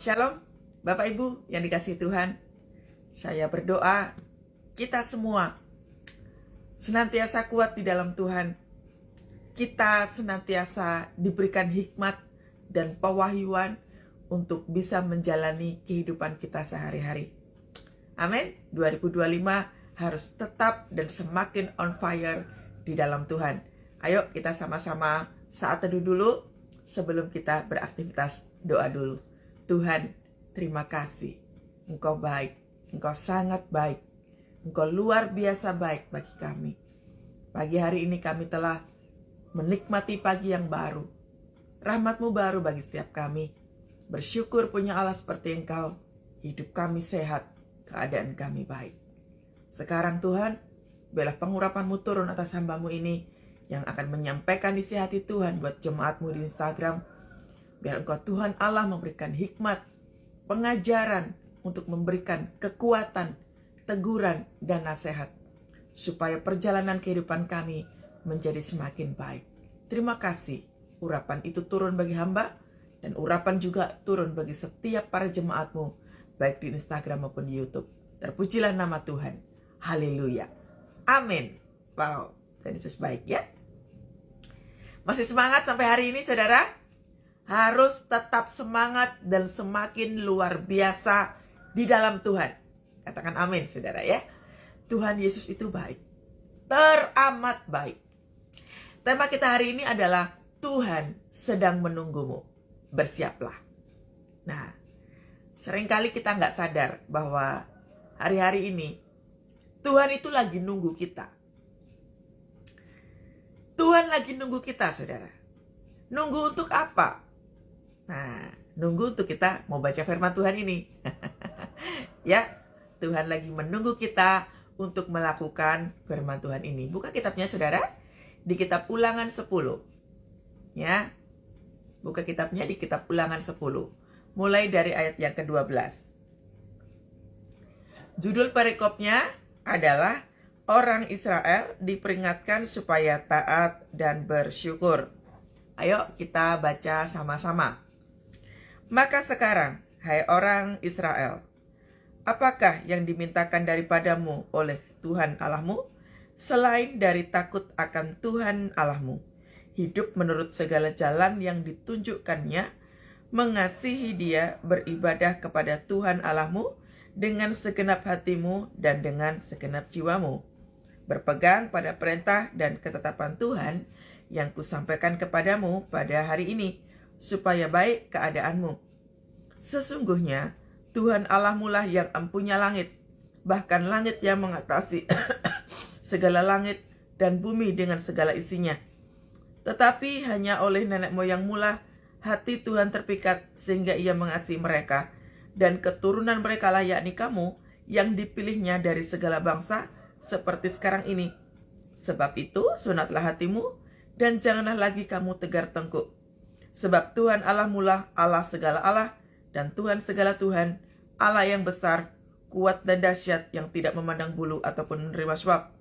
Shalom, Bapak Ibu yang dikasihi Tuhan. Saya berdoa kita semua senantiasa kuat di dalam Tuhan. Kita senantiasa diberikan hikmat dan pewahyuan untuk bisa menjalani kehidupan kita sehari-hari. Amin. 2025 harus tetap dan semakin on fire di dalam Tuhan. Ayo kita sama-sama saat teduh dulu sebelum kita beraktivitas. Doa dulu. Tuhan, terima kasih. Engkau baik, Engkau sangat baik. Engkau luar biasa baik bagi kami. Pagi hari ini kami telah menikmati pagi yang baru. Rahmat-Mu baru bagi setiap kami. Bersyukur punya Allah seperti Engkau. Hidup kami sehat, keadaan kami baik. Sekarang Tuhan, biarlah pengurapan-Mu turun atas hamba-Mu ini yang akan menyampaikan isi hati Tuhan buat jemaat-Mu di Instagram. Biar Engkau Tuhan Allah memberikan hikmat, pengajaran untuk memberikan kekuatan, teguran, dan nasihat. Supaya perjalanan kehidupan kami menjadi semakin baik. Terima kasih urapan itu turun bagi hamba. Dan urapan juga turun bagi setiap para jemaat-Mu. Baik di Instagram maupun di YouTube. Terpujilah nama Tuhan. Haleluya. Amin. Wow, Tuhan Yesus baik ya. Masih semangat sampai hari ini saudara? Harus tetap semangat dan semakin luar biasa di dalam Tuhan. Katakan amin saudara ya. Tuhan Yesus itu baik. Teramat baik. Tema kita hari ini adalah Tuhan sedang menunggumu. Bersiaplah. Nah, seringkali kita nggak sadar bahwa hari-hari ini Tuhan itu lagi nunggu kita. Tuhan lagi nunggu kita saudara. Nunggu untuk apa? Nah, nunggu untuk kita mau baca firman Tuhan ini. Ya, Tuhan lagi menunggu kita untuk melakukan firman Tuhan ini. Buka kitabnya saudara, di kitab Ulangan 10. Ya, buka kitabnya di kitab Ulangan 10. Mulai dari ayat yang ke-12. Judul perikopnya adalah Orang Israel diperingatkan supaya taat dan bersyukur. Ayo kita baca sama-sama. Maka sekarang, hai orang Israel, apakah yang dimintakan daripadamu oleh Tuhan Allahmu, selain dari takut akan Tuhan Allahmu, hidup menurut segala jalan yang ditunjukkannya, mengasihi Dia, beribadah kepada Tuhan Allahmu dengan segenap hatimu dan dengan segenap jiwamu, berpegang pada perintah dan ketetapan Tuhan yang kusampaikan kepadamu pada hari ini, supaya baik keadaanmu. Sesungguhnya Tuhan Allahmu lah yang empunya langit, bahkan langit yang mengatasi segala langit dan bumi dengan segala isinya. Tetapi hanya oleh nenek moyangmu lah hati Tuhan terpikat sehingga Ia mengasihi mereka, dan keturunan mereka lah yakni kamu yang dipilihnya dari segala bangsa seperti sekarang ini. Sebab itu sunatlah hatimu dan janganlah lagi kamu tegar tengkuk. Sebab Tuhan Allahmu lah Allah segala Allah dan Tuhan segala Tuhan, Allah yang besar, kuat dan dahsyat, yang tidak memandang bulu ataupun menerima suap,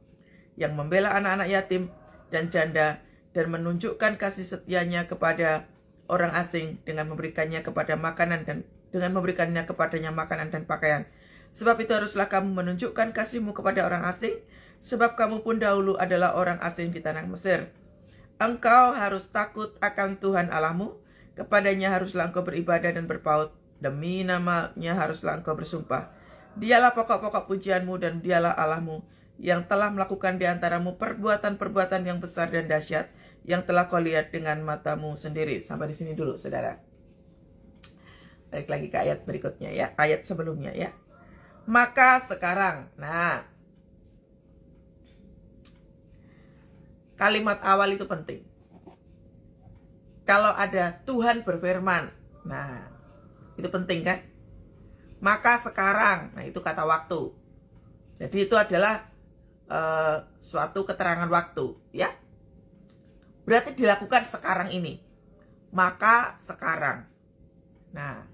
yang membela anak-anak yatim dan janda dan menunjukkan kasih setianya kepada orang asing dengan memberikannya kepada makanan dan dengan memberikannya kepadanya makanan dan pakaian. Sebab itu haruslah kamu menunjukkan kasihmu kepada orang asing, sebab kamu pun dahulu adalah orang asing di tanah Mesir. Engkau harus takut akan Tuhan Allahmu, kepadanya haruslah engkau beribadah dan berpaut, demi namanya haruslah engkau bersumpah. Dialah pokok-pokok pujianmu dan dialah Allahmu, yang telah melakukan di antaramu perbuatan-perbuatan yang besar dan dahsyat, yang telah kau lihat dengan matamu sendiri. Sampai di sini dulu saudara. Balik lagi ke ayat berikutnya ya, ayat sebelumnya ya. Maka sekarang, nah, kalimat awal itu penting. Kalau ada Tuhan berfirman, nah, itu penting kan? Maka sekarang, nah itu kata waktu. Jadi itu adalah suatu keterangan waktu, ya. Berarti dilakukan sekarang ini. Maka sekarang. Nah,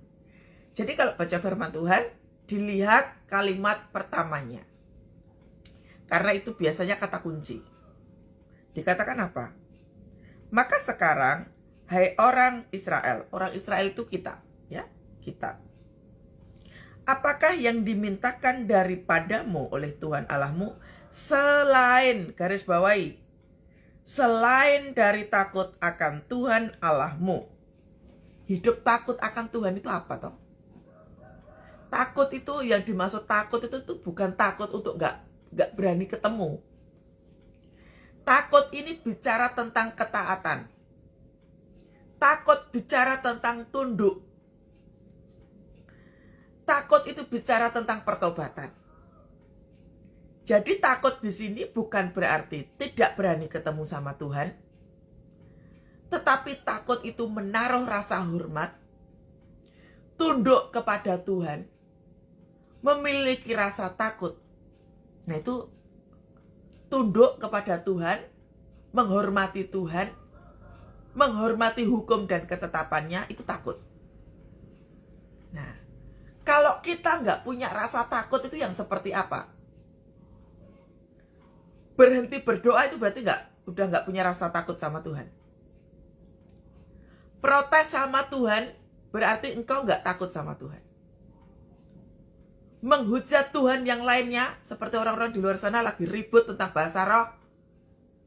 jadi kalau baca firman Tuhan, dilihat kalimat pertamanya. Karena itu biasanya kata kunci. Dikatakan apa? Maka sekarang, hai orang Israel. Orang Israel itu kita, ya, kita. Apakah yang dimintakan daripadamu oleh Tuhan Allahmu selain, garis bawahi, selain dari takut akan Tuhan Allahmu? Hidup takut akan Tuhan itu apa toh? Takut itu, yang dimaksud takut itu tuh bukan takut untuk nggak berani ketemu. Takut ini bicara tentang ketaatan. Takut bicara tentang tunduk. Takut itu bicara tentang pertobatan. Jadi takut di sini bukan berarti tidak berani ketemu sama Tuhan, tetapi takut itu menaruh rasa hormat, tunduk kepada Tuhan, memiliki rasa takut. Nah itu tunduk kepada Tuhan, menghormati Tuhan, menghormati hukum dan ketetapannya, itu takut. Nah, kalau kita nggak punya rasa takut itu yang seperti apa? Berhenti berdoa itu berarti udah nggak punya rasa takut sama Tuhan. Protes sama Tuhan berarti engkau nggak takut sama Tuhan. Menghujat Tuhan yang lainnya, seperti orang-orang di luar sana lagi ribut tentang bahasa roh,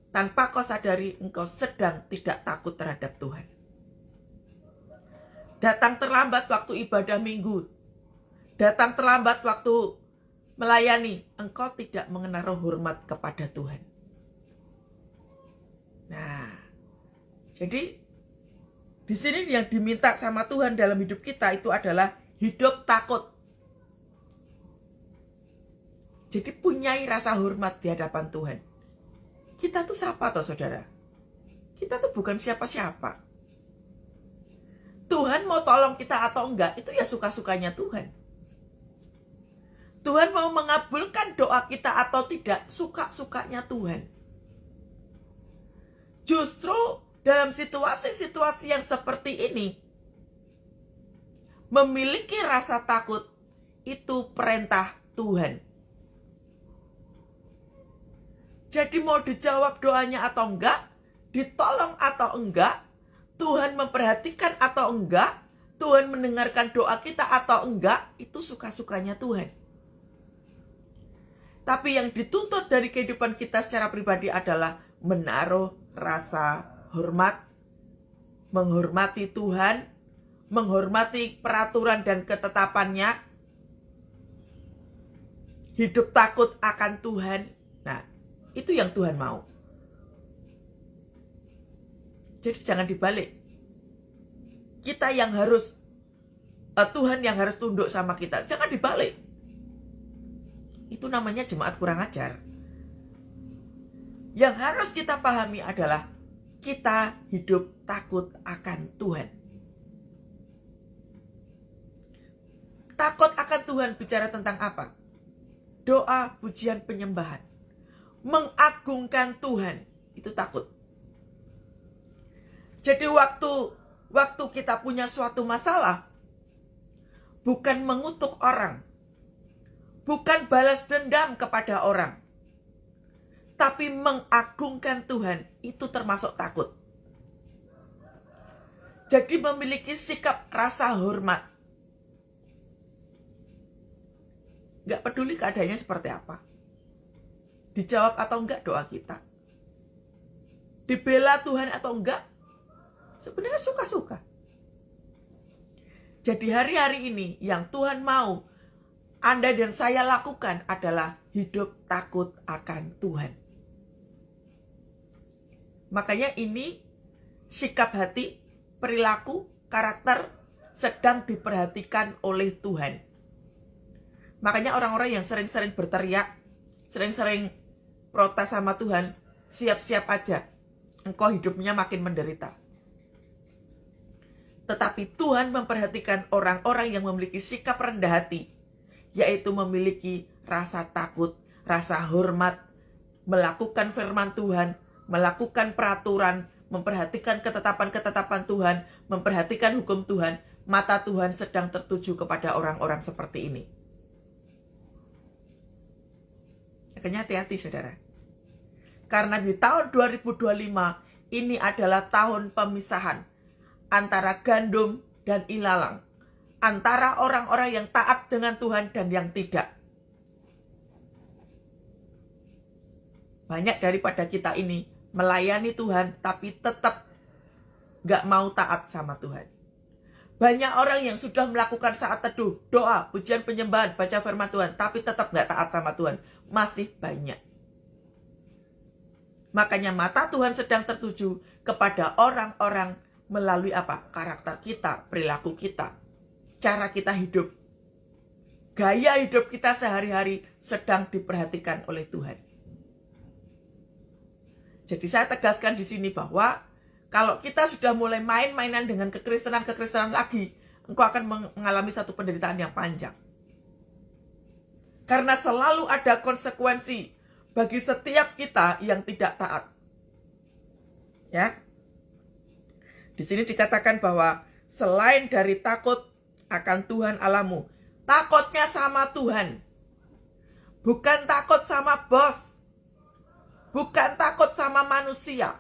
tanpa kau sadari engkau sedang tidak takut terhadap Tuhan. Datang terlambat waktu ibadah minggu, datang terlambat waktu melayani, engkau tidak menaruh hormat kepada Tuhan. Nah, jadi di sini yang diminta sama Tuhan dalam hidup kita itu adalah hidup takut. Jadi punyai rasa hormat di hadapan Tuhan. Kita tuh siapa toh saudara? Kita tuh bukan siapa-siapa. Tuhan mau tolong kita atau enggak, itu ya suka-sukanya Tuhan. Tuhan mau mengabulkan doa kita atau tidak, suka-sukanya Tuhan. Justru dalam situasi-situasi yang seperti ini, memiliki rasa takut itu perintah Tuhan. Jadi mau dijawab doanya atau enggak, ditolong atau enggak, Tuhan memperhatikan atau enggak, Tuhan mendengarkan doa kita atau enggak, itu suka-sukanya Tuhan. Tapi yang dituntut dari kehidupan kita secara pribadi adalah menaruh rasa hormat, menghormati Tuhan, menghormati peraturan dan ketetapannya, hidup takut akan Tuhan. Nah, itu yang Tuhan mau. Jadi jangan dibalik. Kita yang harus, Tuhan yang harus tunduk sama kita. Jangan dibalik. Itu namanya jemaat kurang ajar. Yang harus kita pahami adalah kita hidup takut akan Tuhan. Takut akan Tuhan bicara tentang apa? Doa, pujian, penyembahan. Mengagungkan Tuhan, itu takut. Jadi waktu kita punya suatu masalah, bukan mengutuk orang, bukan balas dendam kepada orang, tapi mengagungkan Tuhan, itu termasuk takut. Jadi memiliki sikap rasa hormat. Gak peduli keadaannya seperti apa. Dijawab atau enggak doa kita. Dibela Tuhan atau enggak, sebenarnya suka-suka. Jadi hari-hari ini yang Tuhan mau Anda dan saya lakukan adalah hidup takut akan Tuhan. Makanya ini sikap hati, perilaku, karakter sedang diperhatikan oleh Tuhan. Makanya orang-orang yang sering-sering berteriak, sering-sering protes sama Tuhan, siap-siap aja, engkau hidupnya makin menderita. Tetapi Tuhan memperhatikan orang-orang yang memiliki sikap rendah hati, yaitu memiliki rasa takut, rasa hormat, melakukan firman Tuhan, melakukan peraturan, memperhatikan ketetapan-ketetapan Tuhan, memperhatikan hukum Tuhan. Mata Tuhan sedang tertuju kepada orang-orang seperti ini. Makanya hati-hati saudara. Karena di tahun 2025 ini adalah tahun pemisahan antara gandum dan ilalang, antara orang-orang yang taat dengan Tuhan dan yang tidak. Banyak daripada kita ini melayani Tuhan tapi tetap gak mau taat sama Tuhan. Banyak orang yang sudah melakukan saat teduh, doa, pujian penyembahan, baca firman Tuhan, tapi tetap gak taat sama Tuhan. Masih banyak. Makanya mata Tuhan sedang tertuju kepada orang-orang melalui apa? Karakter kita, perilaku kita, cara kita hidup. Gaya hidup kita sehari-hari sedang diperhatikan oleh Tuhan. Jadi saya tegaskan di sini bahwa kalau kita sudah mulai main-mainan dengan kekristenan lagi, engkau akan mengalami satu penderitaan yang panjang. Karena selalu ada konsekuensi bagi setiap kita yang tidak taat. Ya. Di sini dikatakan bahwa selain dari takut akan Tuhan Allahmu, takutnya sama Tuhan. Bukan takut sama bos. Bukan takut sama manusia.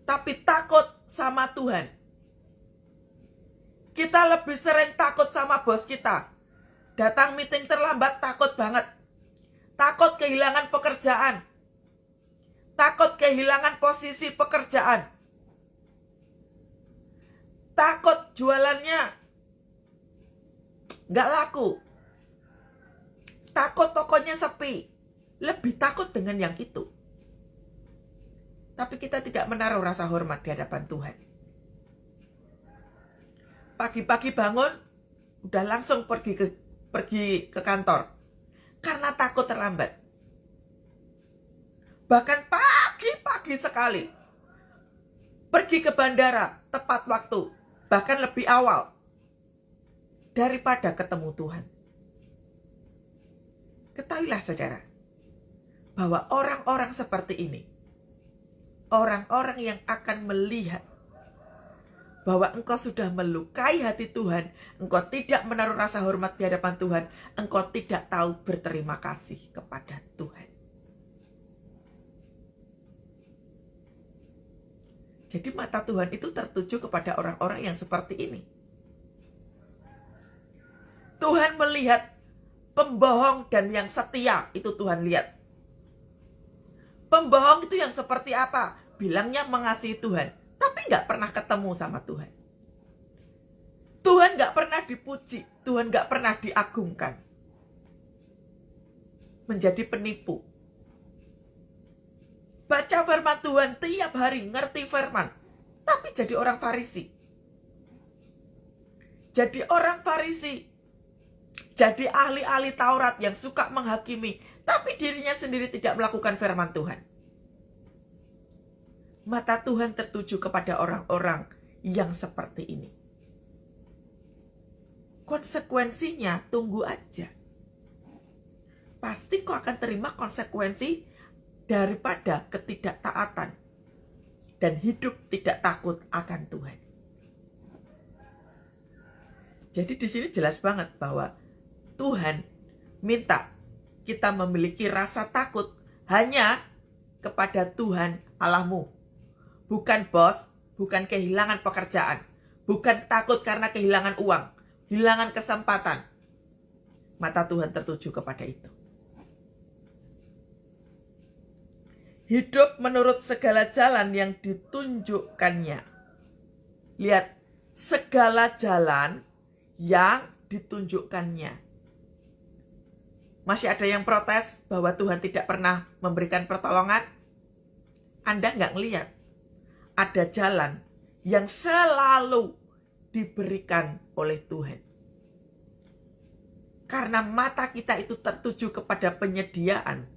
Tapi takut sama Tuhan. Kita lebih sering takut sama bos kita. Datang meeting terlambat takut banget. Takut kehilangan pekerjaan. Takut kehilangan posisi pekerjaan. Takut jualannya gak laku. Takut tokonya sepi. Lebih takut dengan yang itu. Tapi kita tidak menaruh rasa hormat di hadapan Tuhan. Pagi-pagi bangun, udah langsung pergi ke kantor. Karena takut terlambat. Bahkan pagi-pagi sekali. Pergi ke bandara, tepat waktu. Bahkan lebih awal. Daripada ketemu Tuhan. Ketahuilah saudara. Bahwa orang-orang seperti ini. Orang-orang yang akan melihat bahwa engkau sudah melukai hati Tuhan, engkau tidak menaruh rasa hormat di hadapan Tuhan, engkau tidak tahu berterima kasih kepada Tuhan. Jadi mata Tuhan itu tertuju kepada orang-orang yang seperti ini. Tuhan melihat pembohong dan yang setia, itu Tuhan lihat. Pembohong itu yang seperti apa? Bilangnya mengasihi Tuhan, tapi gak pernah ketemu sama Tuhan. Tuhan gak pernah dipuji, Tuhan gak pernah diagungkan. Menjadi penipu. Baca firman Tuhan tiap hari, ngerti firman, tapi jadi orang Farisi. Jadi orang Farisi. Jadi ahli-ahli Taurat yang suka menghakimi, tapi dirinya sendiri tidak melakukan firman Tuhan. Mata Tuhan tertuju kepada orang-orang yang seperti ini. Konsekuensinya tunggu aja. Pasti kau akan terima konsekuensi daripada ketidaktaatan dan hidup tidak takut akan Tuhan. Jadi di sini jelas banget bahwa Tuhan minta kita memiliki rasa takut hanya kepada Tuhan Allahmu. Bukan bos, bukan kehilangan pekerjaan, bukan takut karena kehilangan uang, kehilangan kesempatan. Mata Tuhan tertuju kepada itu. Hidup menurut segala jalan yang ditunjukkannya. Lihat, segala jalan yang ditunjukkannya. Masih ada yang protes bahwa Tuhan tidak pernah memberikan pertolongan? Anda nggak ngelihat. Ada jalan yang selalu diberikan oleh Tuhan. Karena mata kita itu tertuju kepada penyediaan,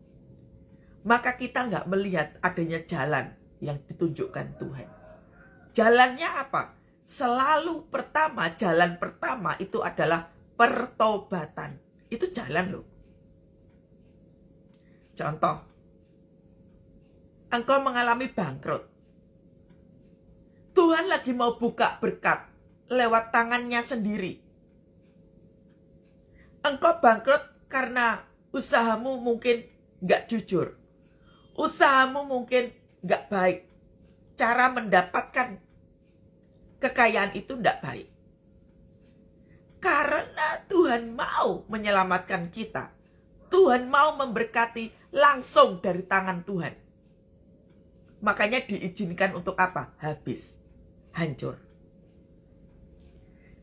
maka kita nggak melihat adanya jalan yang ditunjukkan Tuhan. Jalannya apa? Selalu jalan pertama itu adalah pertobatan. Itu jalan loh. Contoh, engkau mengalami bangkrut. Tuhan lagi mau buka berkat lewat tangannya sendiri. Engkau bangkrut karena usahamu mungkin gak jujur. Usahamu mungkin gak baik. Cara mendapatkan kekayaan itu gak baik. Tuhan mau menyelamatkan kita. Tuhan mau memberkati langsung dari tangan Tuhan. Makanya diizinkan untuk apa? Habis, hancur.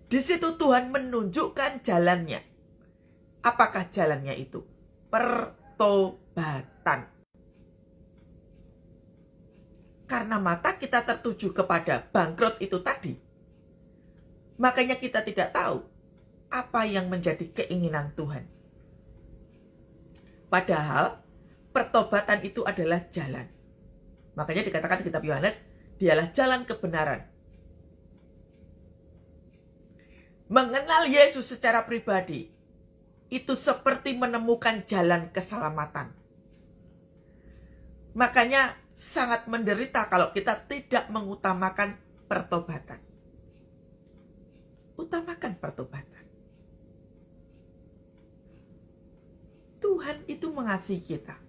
Di situ Tuhan menunjukkan jalannya. Apakah jalannya itu? Pertobatan. Karena mata kita tertuju kepada bangkrut itu tadi, makanya kita tidak tahu apa yang menjadi keinginan Tuhan. Padahal pertobatan itu adalah jalan. Makanya dikatakan di kitab Yohanes, dialah jalan kebenaran. Mengenal Yesus secara pribadi itu seperti menemukan jalan keselamatan. Makanya sangat menderita kalau kita tidak mengutamakan pertobatan. Utamakan pertobatan. Tuhan itu mengasihi kita.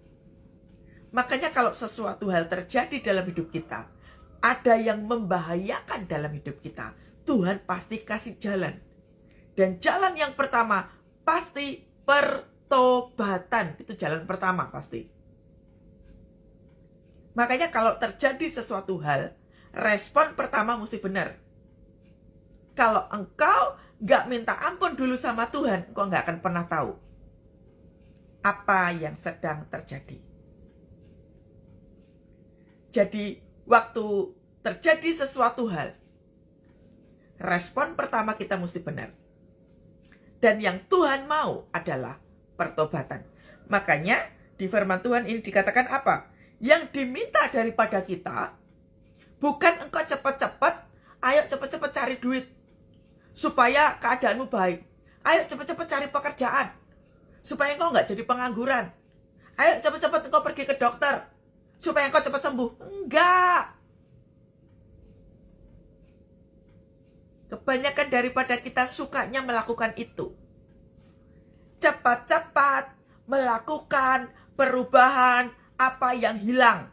Makanya kalau sesuatu hal terjadi dalam hidup kita, ada yang membahayakan dalam hidup kita, Tuhan pasti kasih jalan. Dan jalan yang pertama pasti pertobatan. Itu jalan pertama pasti. Makanya kalau terjadi sesuatu hal, respon pertama mesti benar. Kalau engkau gak minta ampun dulu sama Tuhan, engkau gak akan pernah tahu apa yang sedang terjadi. Jadi waktu terjadi sesuatu hal, respon pertama kita mesti benar. Dan yang Tuhan mau adalah pertobatan. Makanya di firman Tuhan ini dikatakan apa? Yang diminta daripada kita, bukan engkau cepat-cepat, ayo cepat-cepat cari duit, supaya keadaanmu baik. Ayo cepat-cepat cari pekerjaan, supaya engkau gak jadi pengangguran. Ayo cepat-cepat engkau pergi ke dokter, supaya engkau cepat sembuh. Enggak. Kebanyakan daripada kita sukanya melakukan itu. Cepat-cepat melakukan perubahan apa yang hilang.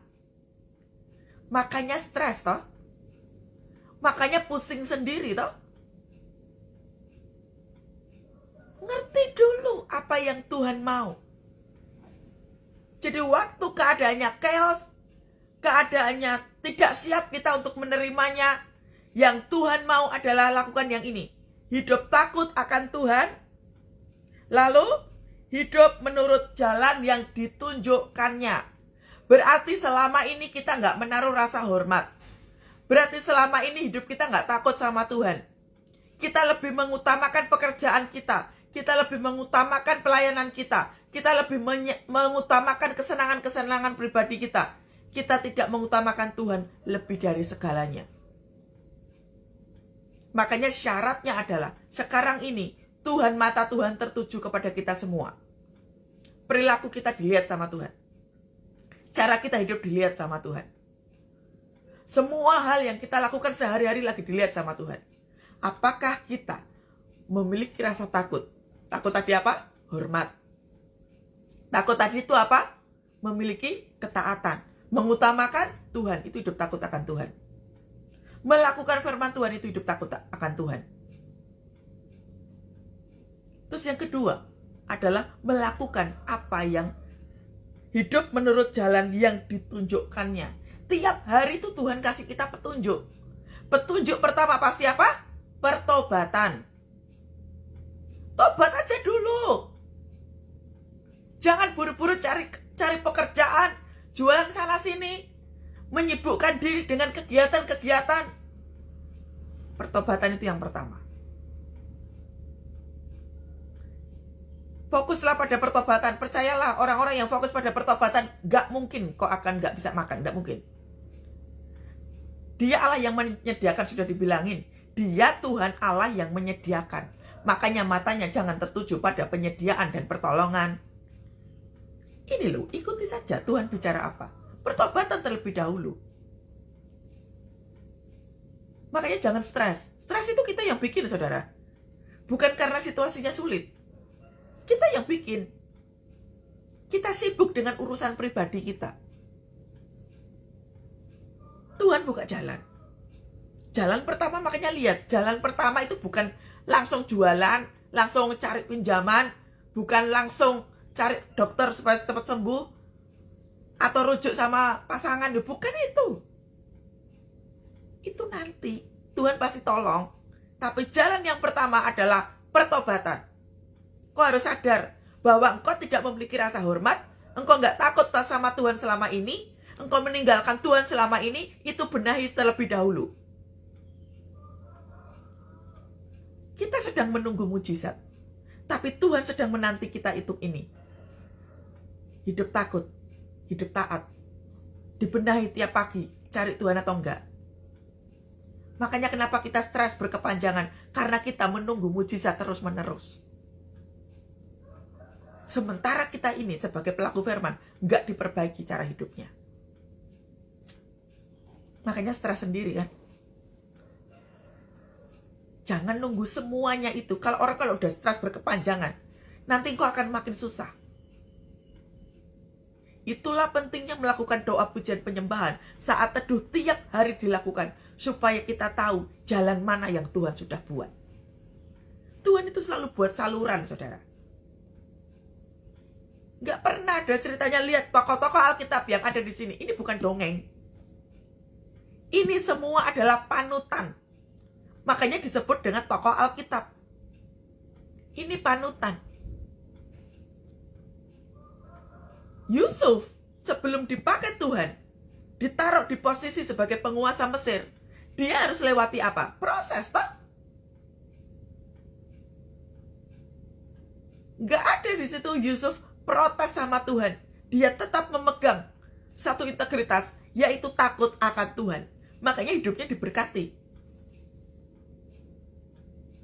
Makanya stres toh. Makanya pusing sendiri toh. Ngerti dulu apa yang Tuhan mau. Jadi waktu keadaannya chaos, keadaannya tidak siap kita untuk menerimanya, yang Tuhan mau adalah lakukan yang ini. Hidup takut akan Tuhan, lalu hidup menurut jalan yang ditunjukkannya. Berarti selama ini kita nggak menaruh rasa hormat. Berarti selama ini hidup kita nggak takut sama Tuhan. Kita lebih mengutamakan pekerjaan kita. Kita lebih mengutamakan pelayanan kita. Kita lebih mengutamakan kesenangan-kesenangan pribadi kita. Kita tidak mengutamakan Tuhan lebih dari segalanya. Makanya syaratnya adalah sekarang ini Tuhan, mata Tuhan tertuju kepada kita semua. Perilaku kita dilihat sama Tuhan. Cara kita hidup dilihat sama Tuhan. Semua hal yang kita lakukan sehari-hari lagi dilihat sama Tuhan. Apakah kita memiliki rasa takut? Takut tadi apa? Hormat. Takut tadi itu apa? Memiliki ketaatan. Mengutamakan Tuhan, itu hidup takut akan Tuhan. Melakukan firman Tuhan, itu hidup takut akan Tuhan. Terus yang kedua adalah melakukan apa yang hidup menurut jalan yang ditunjukkannya. Tiap hari itu Tuhan kasih kita petunjuk. Petunjuk pertama pasti apa? Pertobatan. Tobat aja dulu. Jangan buru-buru cari pekerjaan, jualan sana sini, menyibukkan diri dengan kegiatan-kegiatan. Pertobatan itu yang pertama. Fokuslah pada pertobatan. Percayalah, orang-orang yang fokus pada pertobatan gak mungkin kok akan gak bisa makan. Gak mungkin. Dia Allah yang menyediakan, sudah dibilangin. Dia Tuhan Allah yang menyediakan. Makanya matanya jangan tertuju pada penyediaan dan pertolongan. Ini loh, ikuti saja Tuhan bicara apa. Pertobatan terlebih dahulu. Makanya jangan stres. Stres itu kita yang bikin, saudara. Bukan karena situasinya sulit. Kita yang bikin. Kita sibuk dengan urusan pribadi kita. Tuhan buka jalan. Jalan pertama, makanya lihat. Jalan pertama itu bukan langsung jualan, langsung cari pinjaman, bukan langsung cari dokter supaya cepat sembuh, atau rujuk sama pasangan, bukan itu. Itu nanti Tuhan pasti tolong. Tapi jalan yang pertama adalah pertobatan. Kau harus sadar bahwa engkau tidak memiliki rasa hormat, engkau nggak takut sama Tuhan selama ini, engkau meninggalkan Tuhan selama ini, itu benahi terlebih dahulu. Kita sedang menunggu mujizat, tapi Tuhan sedang menanti kita itu ini. Hidup takut, hidup taat, dibenahi tiap pagi, cari Tuhan atau enggak. Makanya kenapa kita stres berkepanjangan, karena kita menunggu mujizat terus-menerus. Sementara kita ini sebagai pelaku firman enggak diperbaiki cara hidupnya. Makanya stres sendiri kan. Jangan nunggu semuanya itu. Kalau udah stres berkepanjangan, nanti kau akan makin susah. Itulah pentingnya melakukan doa pujian penyembahan saat teduh tiap hari dilakukan, supaya kita tahu jalan mana yang Tuhan sudah buat. Tuhan itu selalu buat saluran, saudara. Nggak pernah ada ceritanya, lihat tokoh-tokoh Alkitab yang ada di sini. Ini bukan dongeng. Ini semua adalah panutan. Makanya disebut dengan tokoh Alkitab. Ini panutan. Yusuf sebelum dipakai Tuhan, ditaruh di posisi sebagai penguasa Mesir, dia harus lewati apa? Proses, toh? Nggak ada di situ Yusuf protes sama Tuhan. Dia tetap memegang satu integritas, yaitu takut akan Tuhan. Makanya hidupnya diberkati.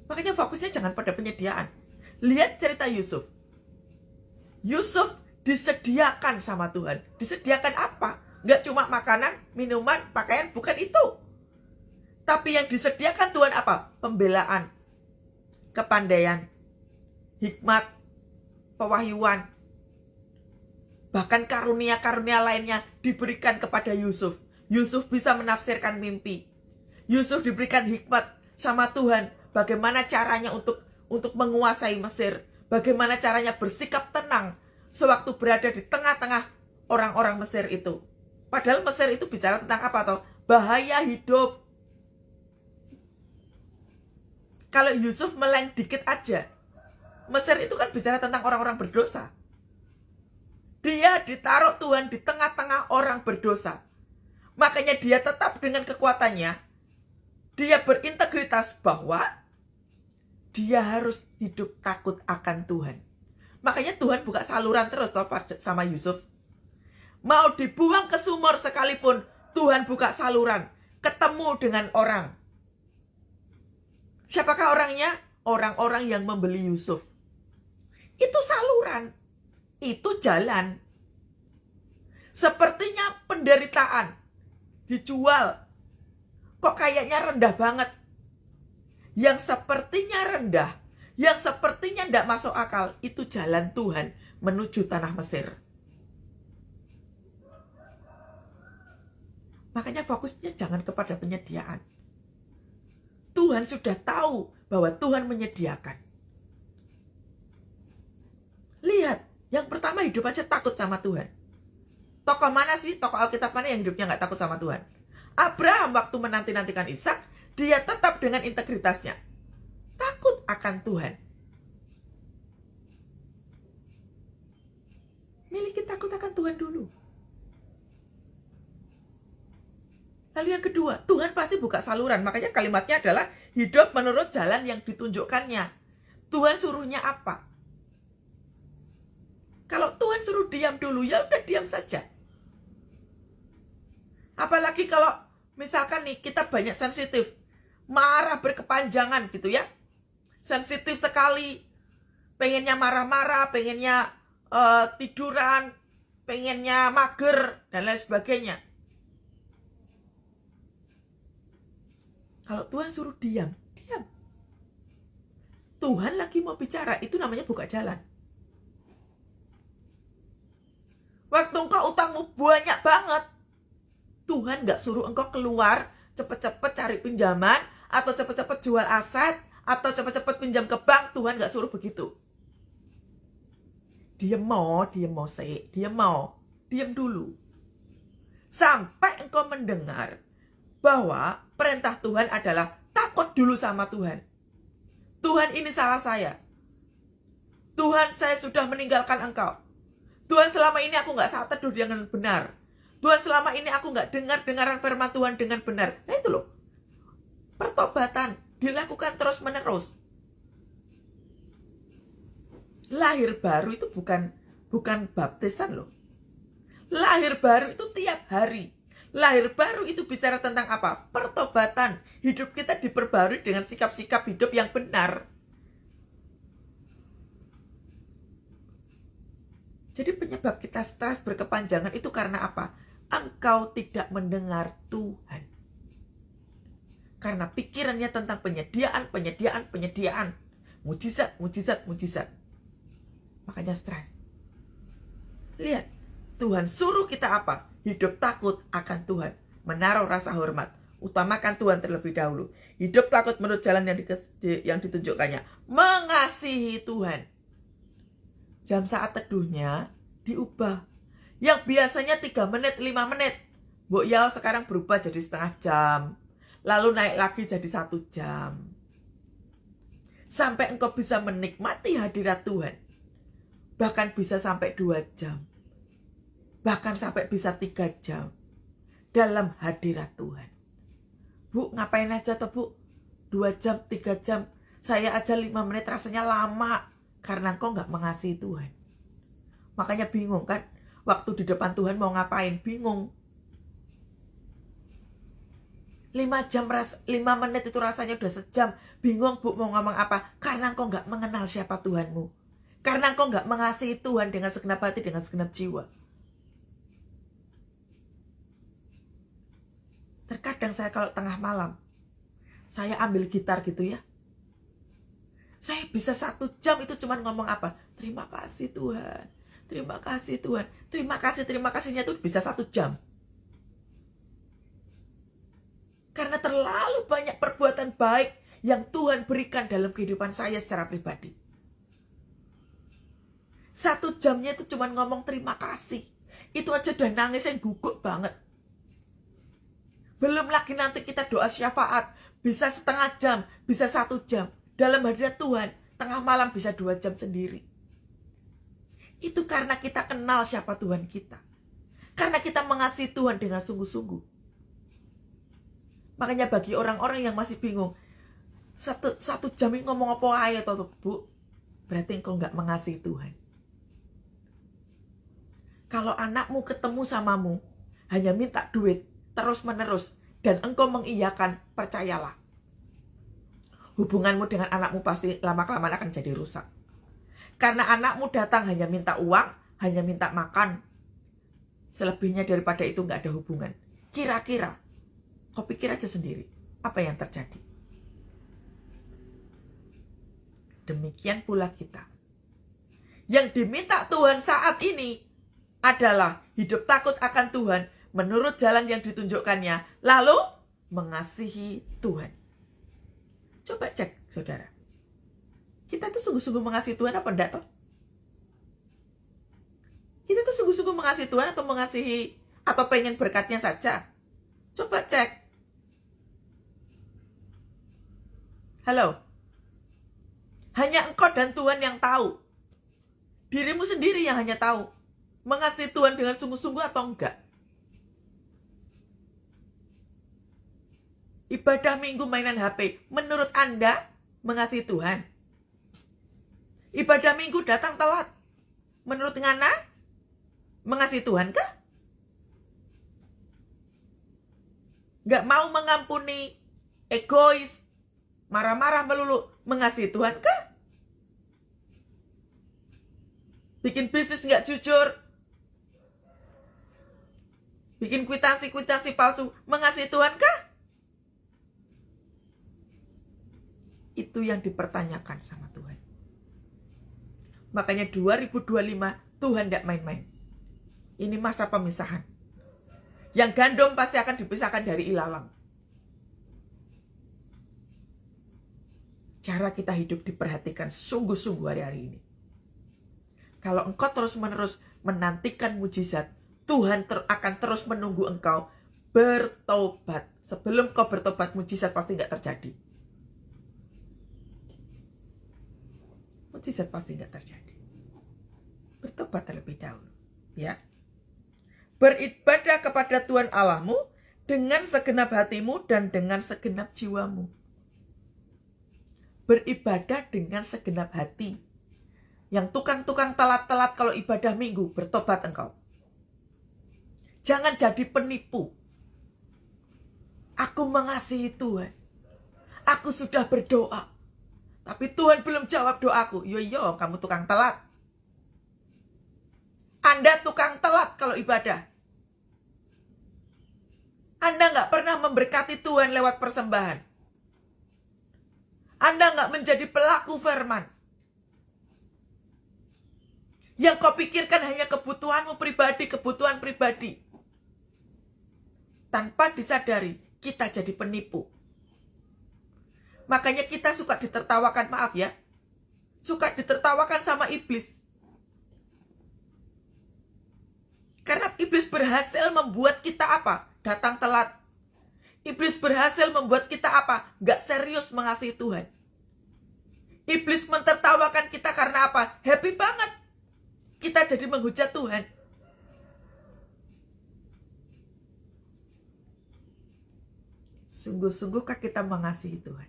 Makanya fokusnya jangan pada penyediaan. Lihat cerita Yusuf. Yusuf disediakan sama Tuhan. Disediakan apa? Nggak cuma makanan, minuman, pakaian, bukan itu. Tapi yang disediakan Tuhan apa? Pembelaan, kepandaian, hikmat, pewahyuan. Bahkan karunia-karunia lainnya diberikan kepada Yusuf. Yusuf bisa menafsirkan mimpi. Yusuf diberikan hikmat sama Tuhan. Bagaimana caranya untuk menguasai Mesir. Bagaimana caranya bersikap tenang sewaktu berada di tengah-tengah orang-orang Mesir itu. Padahal Mesir itu bicara tentang apa toh? Bahaya hidup. Kalau Yusuf meleng dikit aja, Mesir itu kan bicara tentang orang-orang berdosa. Dia ditaruh Tuhan di tengah-tengah orang berdosa. Makanya dia tetap dengan kekuatannya. Dia berintegritas bahwa dia harus hidup takut akan Tuhan. Makanya Tuhan buka saluran terus toh sama Yusuf. Mau dibuang ke sumur sekalipun, Tuhan buka saluran. Ketemu dengan orang. Siapakah orangnya? Orang-orang yang membeli Yusuf. Itu saluran. Itu jalan. Sepertinya penderitaan. Dijual. Kok kayaknya rendah banget. Yang sepertinya rendah, yang sepertinya tidak masuk akal, itu jalan Tuhan menuju tanah Mesir. Makanya fokusnya jangan kepada penyediaan. Tuhan sudah tahu bahwa Tuhan menyediakan. Lihat, yang pertama hidup aja takut sama Tuhan. Tokoh mana sih, tokoh Alkitab mana yang hidupnya gak takut sama Tuhan? Abraham waktu menanti-nantikan Ishak, dia tetap dengan integritasnya. Takut akan Tuhan. Miliki takut akan Tuhan dulu. Lalu yang kedua, Tuhan pasti buka saluran. Makanya kalimatnya adalah hidup menurut jalan yang ditunjukkannya. Tuhan suruhnya apa? Kalau Tuhan suruh diam dulu, ya udah diam saja. Apalagi kalau misalkan nih kita banyak sensitif, marah berkepanjangan gitu ya, sensitif sekali, pengennya marah-marah, pengennya tiduran, pengennya mager dan lain sebagainya. Kalau Tuhan suruh diam, diam. Tuhan lagi mau bicara, itu namanya buka jalan. Waktu engkau utangmu banyak banget, Tuhan gak suruh engkau keluar cepet-cepet cari pinjaman, atau cepet-cepet jual aset, atau cepat-cepat pinjam ke bank. Tuhan gak suruh begitu. Diem mau dulu. Sampai engkau mendengar bahwa perintah Tuhan adalah takut dulu sama Tuhan. Tuhan, ini salah saya. Tuhan, saya sudah meninggalkan engkau. Tuhan, selama ini aku gak saat teduh dengan benar. Tuhan, selama ini aku gak dengar firman Tuhan dengan benar. Nah itu loh. Pertobatan dilakukan terus menerus. Lahir baru itu bukan baptisan loh. Lahir baru itu tiap hari. Lahir baru itu bicara tentang apa? Pertobatan. Hidup kita diperbarui dengan sikap-sikap hidup yang benar. Jadi penyebab kita stres berkepanjangan itu karena apa? Engkau tidak mendengar Tuhan. Karena pikirannya tentang penyediaan. Mujizat. Makanya stres. Lihat, Tuhan suruh kita apa? Hidup takut akan Tuhan. Menaruh rasa hormat. Utamakan Tuhan terlebih dahulu. Hidup takut menurut jalan yang ditunjukkannya. Mengasihi Tuhan. Jam saat teduhnya diubah. Yang biasanya 3 menit, 5 menit. Mbok Yao sekarang berubah jadi setengah jam. Lalu naik lagi jadi 1 jam. Sampai engkau bisa menikmati hadirat Tuhan. Bahkan bisa sampai 2 jam. Bahkan sampai bisa 3 jam. Dalam hadirat Tuhan. Bu, ngapain aja toh bu? 2 jam, 3 jam. Saya aja 5 menit rasanya lama. Karena engkau gak mengasihi Tuhan. Makanya bingung kan? Waktu di depan Tuhan mau ngapain? Bingung. 5 menit itu rasanya udah sejam. Bingung bu mau ngomong apa? Karena engkau gak mengenal siapa Tuhanmu. Karena engkau gak mengasihi Tuhan dengan segenap hati, dengan segenap jiwa. Terkadang saya kalau tengah malam, saya ambil gitar gitu ya. Saya bisa 1 jam itu cuma ngomong apa? Terima kasih Tuhan. Terima kasih Tuhan. Terima kasihnya itu bisa 1 jam. Karena terlalu banyak perbuatan baik yang Tuhan berikan dalam kehidupan saya secara pribadi. 1 jamnya itu cuma ngomong terima kasih. Itu aja udah nangis yang gugup banget. Belum lagi nanti kita doa syafaat. Bisa setengah jam, bisa 1 jam. Dalam hadirat Tuhan, tengah malam bisa 2 jam sendiri. Itu karena kita kenal siapa Tuhan kita. Karena kita mengasihi Tuhan dengan sungguh-sungguh. Makanya bagi orang-orang yang masih bingung, satu jam ini ngomong apa aja toh bu? Berarti engkau gak mengasihi Tuhan. Kalau anakmu ketemu samamu, hanya minta duit, terus-menerus, dan engkau mengiyakan, percayalah. Hubunganmu dengan anakmu pasti lama-kelamaan akan jadi rusak. Karena anakmu datang hanya minta uang, hanya minta makan. Selebihnya daripada itu gak ada hubungan. Kira-kira, kau pikir aja sendiri, apa yang terjadi? Demikian pula kita. Yang diminta Tuhan saat ini adalah hidup takut akan Tuhan, menurut jalan yang ditunjukkannya, lalu mengasihi Tuhan. Coba cek, saudara. Kita tuh sungguh-sungguh mengasihi Tuhan apa enggak toh? Kita tuh sungguh-sungguh mengasihi Tuhan atau mengasihi atau pengen berkatnya saja? Coba cek. Halo? Hanya engkau dan Tuhan yang tahu. Dirimu sendiri yang hanya tahu. Mengasihi Tuhan dengan sungguh-sungguh atau enggak? Ibadah minggu mainan HP, menurut Anda mengasihi Tuhan? Ibadah minggu datang telat, menurut Ngana mengasihi Tuhan kah? Gak mau mengampuni, egois, marah-marah melulu, mengasihi Tuhan kah? Bikin bisnis gak jujur, bikin kwitansi palsu, mengasihi Tuhan kah? Itu yang dipertanyakan sama Tuhan. Makanya 2025 Tuhan tidak main-main. Ini masa pemisahan. Yang gandum pasti akan dipisahkan dari ilalang. cara kita hidup diperhatikan sungguh-sungguh hari-hari ini. Kalau engkau terus-menerus menantikan mujizat, Tuhan akan terus menunggu engkau bertobat. Sebelum kau bertobat, mujizat pasti nggak terjadi. Mujizat pasti nggak terjadi. Bertobat terlebih dahulu, ya. Beribadah kepada Tuhan Allahmu dengan segenap hatimu dan dengan segenap jiwamu. Beribadah dengan segenap hati. Yang tukang-tukang telat-telat kalau ibadah minggu, bertobat engkau. Jangan jadi penipu. Aku mengasihi Tuhan. Aku sudah berdoa. Tapi Tuhan belum jawab doaku. Yo, kamu tukang telat. Anda tukang telat kalau ibadah. Anda nggak pernah memberkati Tuhan lewat persembahan. Anda nggak menjadi pelaku firman. Yang kau pikirkan hanya kebutuhanmu pribadi, kebutuhan pribadi. Tanpa disadari, kita jadi penipu. Makanya kita suka ditertawakan, maaf ya. Suka ditertawakan sama iblis. Karena iblis berhasil membuat kita apa? Datang telat. Iblis berhasil membuat kita apa? Gak serius mengasihi Tuhan. Iblis mentertawakan kita karena apa? Happy banget. Kita jadi menghujat Tuhan. Sungguh-sungguhkah kita mengasihi Tuhan?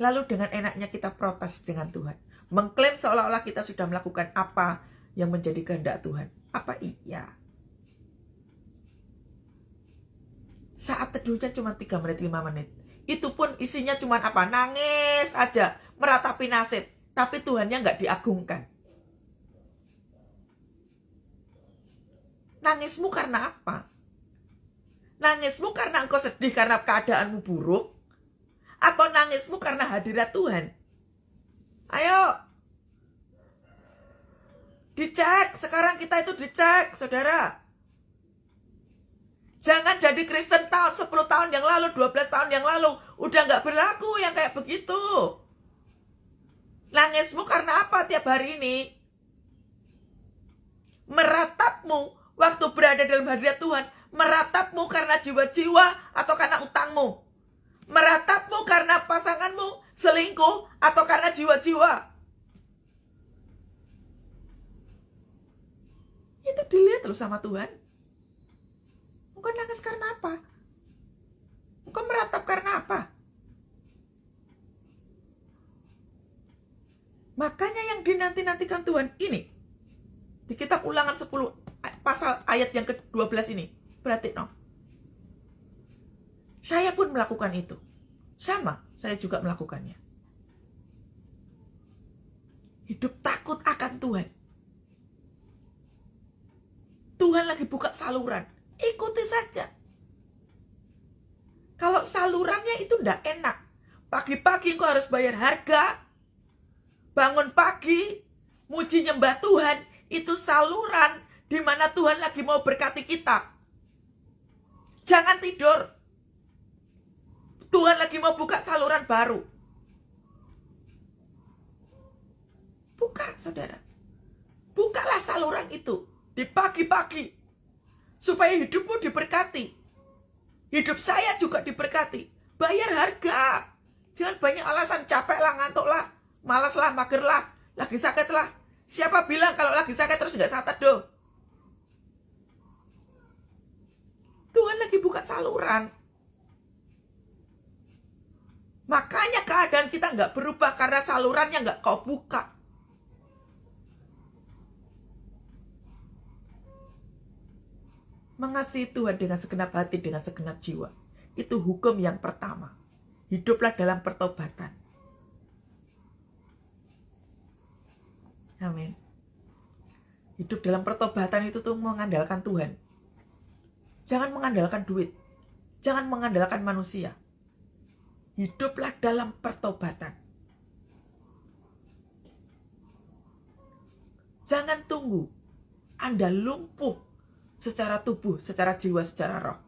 Lalu dengan enaknya kita protes dengan Tuhan. Mengklaim seolah-olah kita sudah melakukan apa yang menjadi kehendak Tuhan. Apa iya? Saat teduhnya cuma 3 menit, 5 menit. Itu pun isinya cuma apa? Nangis aja, meratapi nasib. Tapi Tuhannya nggak diagungkan. Nangismu karena apa? Nangismu karena engkau sedih karena keadaanmu buruk? Atau nangismu karena hadirat Tuhan? Ayo. Dicek. Sekarang kita itu dicek, saudara. Jangan jadi Kristen tahun 10 tahun yang lalu, 12 tahun yang lalu. Udah gak berlaku yang kayak begitu. Nangismu karena apa tiap hari ini? Meratapmu waktu berada dalam hadirat Tuhan. Meratapmu karena jiwa-jiwa atau karena utangmu. Meratapmu karena pasanganmu selingkuh atau karena jiwa-jiwa. Itu dilihat loh sama Tuhan. Engkau nangis karena apa? Engkau meratap karena apa? Makanya yang dinanti-nantikan Tuhan ini. Di kitab Ulangan 10 pasal ayat yang ke-12 ini. Berarti no. Saya pun melakukan itu. Sama, saya juga melakukannya. Hidup takut akan Tuhan. Tuhan lagi buka saluran. Ikuti saja. Kalau salurannya itu ndak enak. Pagi-pagi kau harus bayar harga. Bangun pagi, muji nyembah Tuhan. Itu saluran di mana Tuhan lagi mau berkati kita. Jangan tidur. Tuhan lagi mau buka saluran baru. Buka, saudara. Bukalah saluran itu di pagi-pagi. Supaya hidupmu diberkati. Hidup saya juga diberkati. Bayar harga. Jangan banyak alasan, capek lah, ngantuk lah, malas lah, mager lah, lagi sakit lah. Siapa bilang kalau lagi sakit terus gak sakit doh? Tuhan lagi buka saluran. Makanya keadaan kita gak berubah karena salurannya gak kau buka. Mengasihi Tuhan dengan segenap hati, dengan segenap jiwa. Itu hukum yang pertama. Hiduplah dalam pertobatan. Amin. Hidup dalam pertobatan itu tuh mengandalkan Tuhan. Jangan mengandalkan duit. Jangan mengandalkan manusia. Hiduplah dalam pertobatan. Jangan tunggu Anda lumpuh secara tubuh, secara jiwa, secara roh.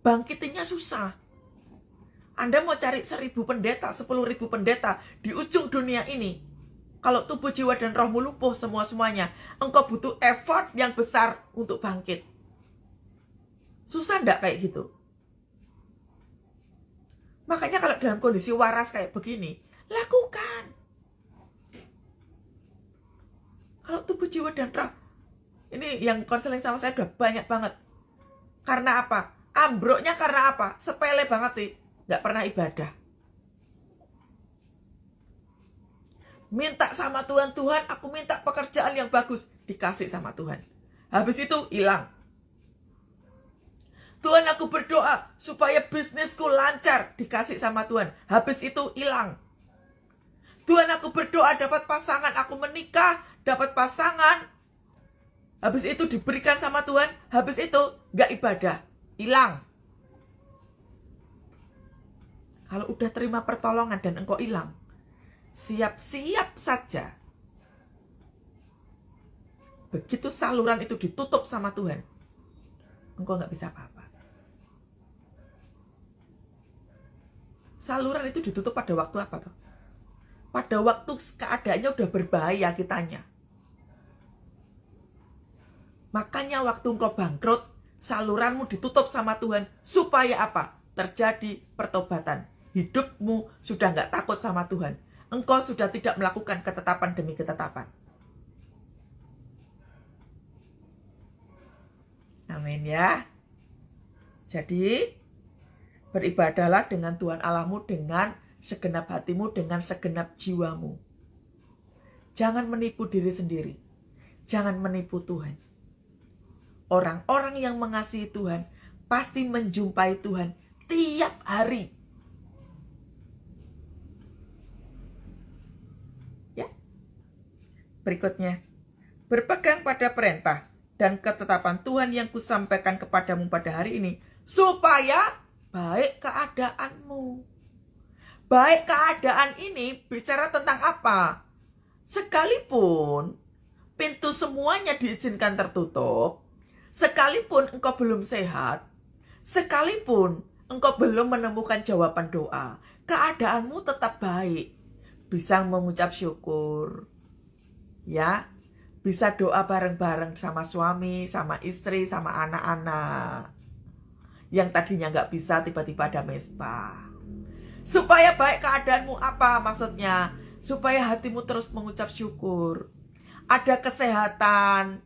Bangkitinnya susah. Anda mau cari 1.000 pendeta, 10.000 pendeta di ujung dunia ini. Kalau tubuh, jiwa, dan rohmu lumpuh semua-semuanya, engkau butuh effort yang besar untuk bangkit. Susah enggak kayak gitu? Makanya kalau dalam kondisi waras kayak begini, lakukan. Kalau tubuh, jiwa, dan roh, ini yang konseling sama saya udah banyak banget. Karena apa? Ambruknya karena apa? Sepele banget sih. Nggak pernah ibadah. Minta sama Tuhan, Tuhan aku minta pekerjaan yang bagus. Dikasih sama Tuhan. Habis itu hilang. Tuhan aku berdoa supaya bisnisku lancar. Dikasih sama Tuhan. Habis itu hilang. Tuhan aku berdoa dapat pasangan. Aku menikah, dapat pasangan. Habis itu diberikan sama Tuhan. Habis itu nggak ibadah. Hilang. Kalau udah terima pertolongan dan engkau hilang, siap-siap saja. Begitu saluran itu ditutup sama Tuhan, engkau nggak bisa apa-apa. Saluran itu ditutup pada waktu apa tuh? Pada waktu keadaannya udah berbahaya kitanya. Makanya waktu engkau bangkrut, saluranmu ditutup sama Tuhan. Supaya apa? Terjadi pertobatan. Hidupmu sudah nggak takut sama Tuhan. Engkau sudah tidak melakukan ketetapan demi ketetapan. Amin ya. Jadi, beribadahlah dengan Tuhan Allahmu dengan segenap hatimu, dengan segenap jiwamu. Jangan menipu diri sendiri. Jangan menipu Tuhan. Orang-orang yang mengasihi Tuhan pasti menjumpai Tuhan tiap hari. Berikutnya, berpegang pada perintah dan ketetapan Tuhan yang kusampaikan kepadamu pada hari ini, supaya baik keadaanmu. Baik keadaan ini bicara tentang apa? Sekalipun pintu semuanya diizinkan tertutup, sekalipun engkau belum sehat, sekalipun engkau belum menemukan jawaban doa, keadaanmu tetap baik. Bisa mengucap syukur. Ya, bisa doa bareng-bareng sama suami, sama istri, sama anak-anak. Yang tadinya nggak bisa, tiba-tiba ada mesbah. Supaya baik keadaanmu apa maksudnya? Supaya hatimu terus mengucap syukur. Ada kesehatan,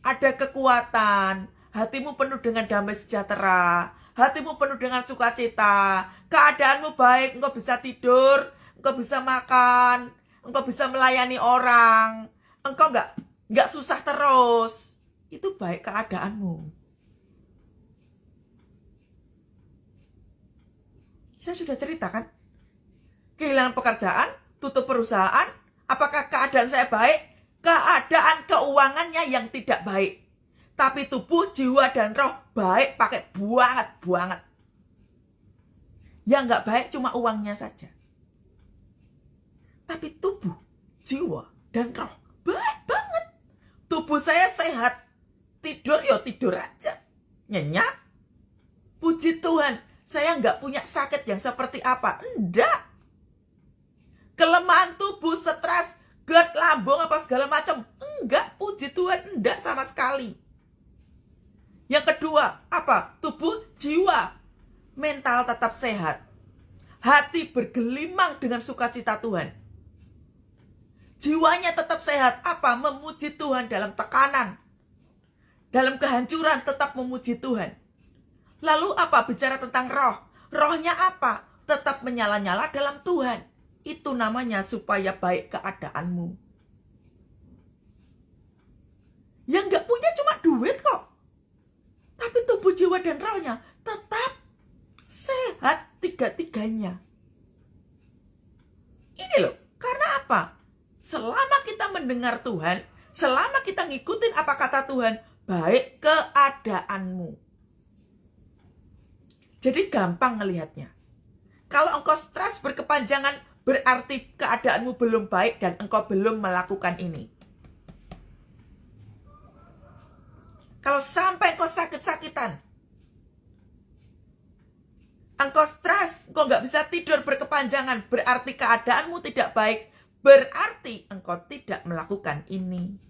ada kekuatan, hatimu penuh dengan damai sejahtera, hatimu penuh dengan sukacita, keadaanmu baik, engkau bisa tidur, engkau bisa makan, engkau bisa melayani orang, engkau nggak susah terus. Itu baik keadaanmu. Saya sudah ceritakan, kehilangan pekerjaan, tutup perusahaan, apakah keadaan saya baik? Keadaan keuangannya yang tidak baik. Tapi tubuh, jiwa, dan roh baik, pakai banget. Yang nggak baik cuma uangnya saja. Tapi tubuh, jiwa, dan roh baik banget. Tubuh saya sehat. Tidur ya tidur aja. Nyenyak. Puji Tuhan, saya nggak punya sakit yang seperti apa. Enggak. Kelemahan tubuh, stres, GERD, lambung, apa segala macam. Enggak, puji Tuhan, enggak sama sekali. Yang kedua, apa? Tubuh, jiwa, mental tetap sehat. Hati bergelimang dengan sukacita Tuhan. Jiwanya tetap sehat. Apa? Memuji Tuhan dalam tekanan. Dalam kehancuran tetap memuji Tuhan. Lalu apa? Bicara tentang roh. Rohnya apa? Tetap menyala-nyala dalam Tuhan. Itu namanya supaya baik keadaanmu. Yang gak punya cuma duit kok. Tapi tubuh, jiwa, dan rohnya tetap sehat tiga-tiganya. Ini loh. Karena apa? Selama kita mendengar Tuhan, selama kita ngikutin apa kata Tuhan, baik keadaanmu. Jadi gampang ngelihatnya. Kalau engkau stres berkepanjangan, berarti keadaanmu belum baik dan engkau belum melakukan ini. Kalau sampai engkau sakit-sakitan, engkau stres, engkau nggak bisa tidur berkepanjangan, berarti keadaanmu tidak baik, berarti engkau tidak melakukan ini.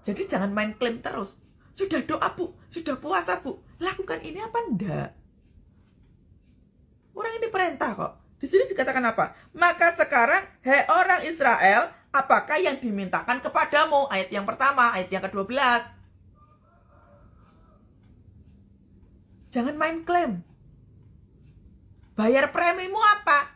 Jadi jangan main klaim terus. Sudah doa bu, sudah puasa bu, lakukan ini apa enggak? Orang ini perintah kok. Di sini dikatakan apa? Maka sekarang, hei orang Israel, apakah yang dimintakan kepadamu? Ayat yang pertama, ayat yang ke-12. Jangan main klaim. Bayar premimu apa?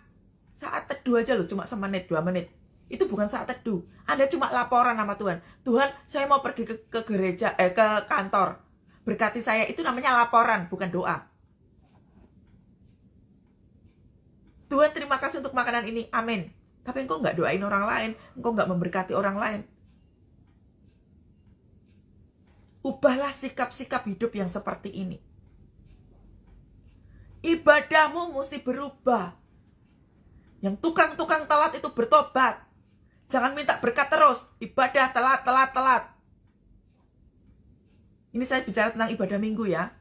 Saat teduh aja loh, cuma semenit, 2 menit. Itu bukan saat teduh. Anda cuma laporan sama Tuhan. Tuhan, saya mau pergi ke gereja, ke kantor. Berkati saya, itu namanya laporan, bukan doa. Tuhan, terima kasih untuk makanan ini, amin. Tapi engkau nggak doain orang lain, engkau nggak memberkati orang lain. Ubahlah sikap-sikap hidup yang seperti ini. Ibadahmu mesti berubah. Yang tukang-tukang telat itu bertobat. Jangan minta berkat terus. Ibadah telat. Ini saya bicara tentang ibadah minggu ya.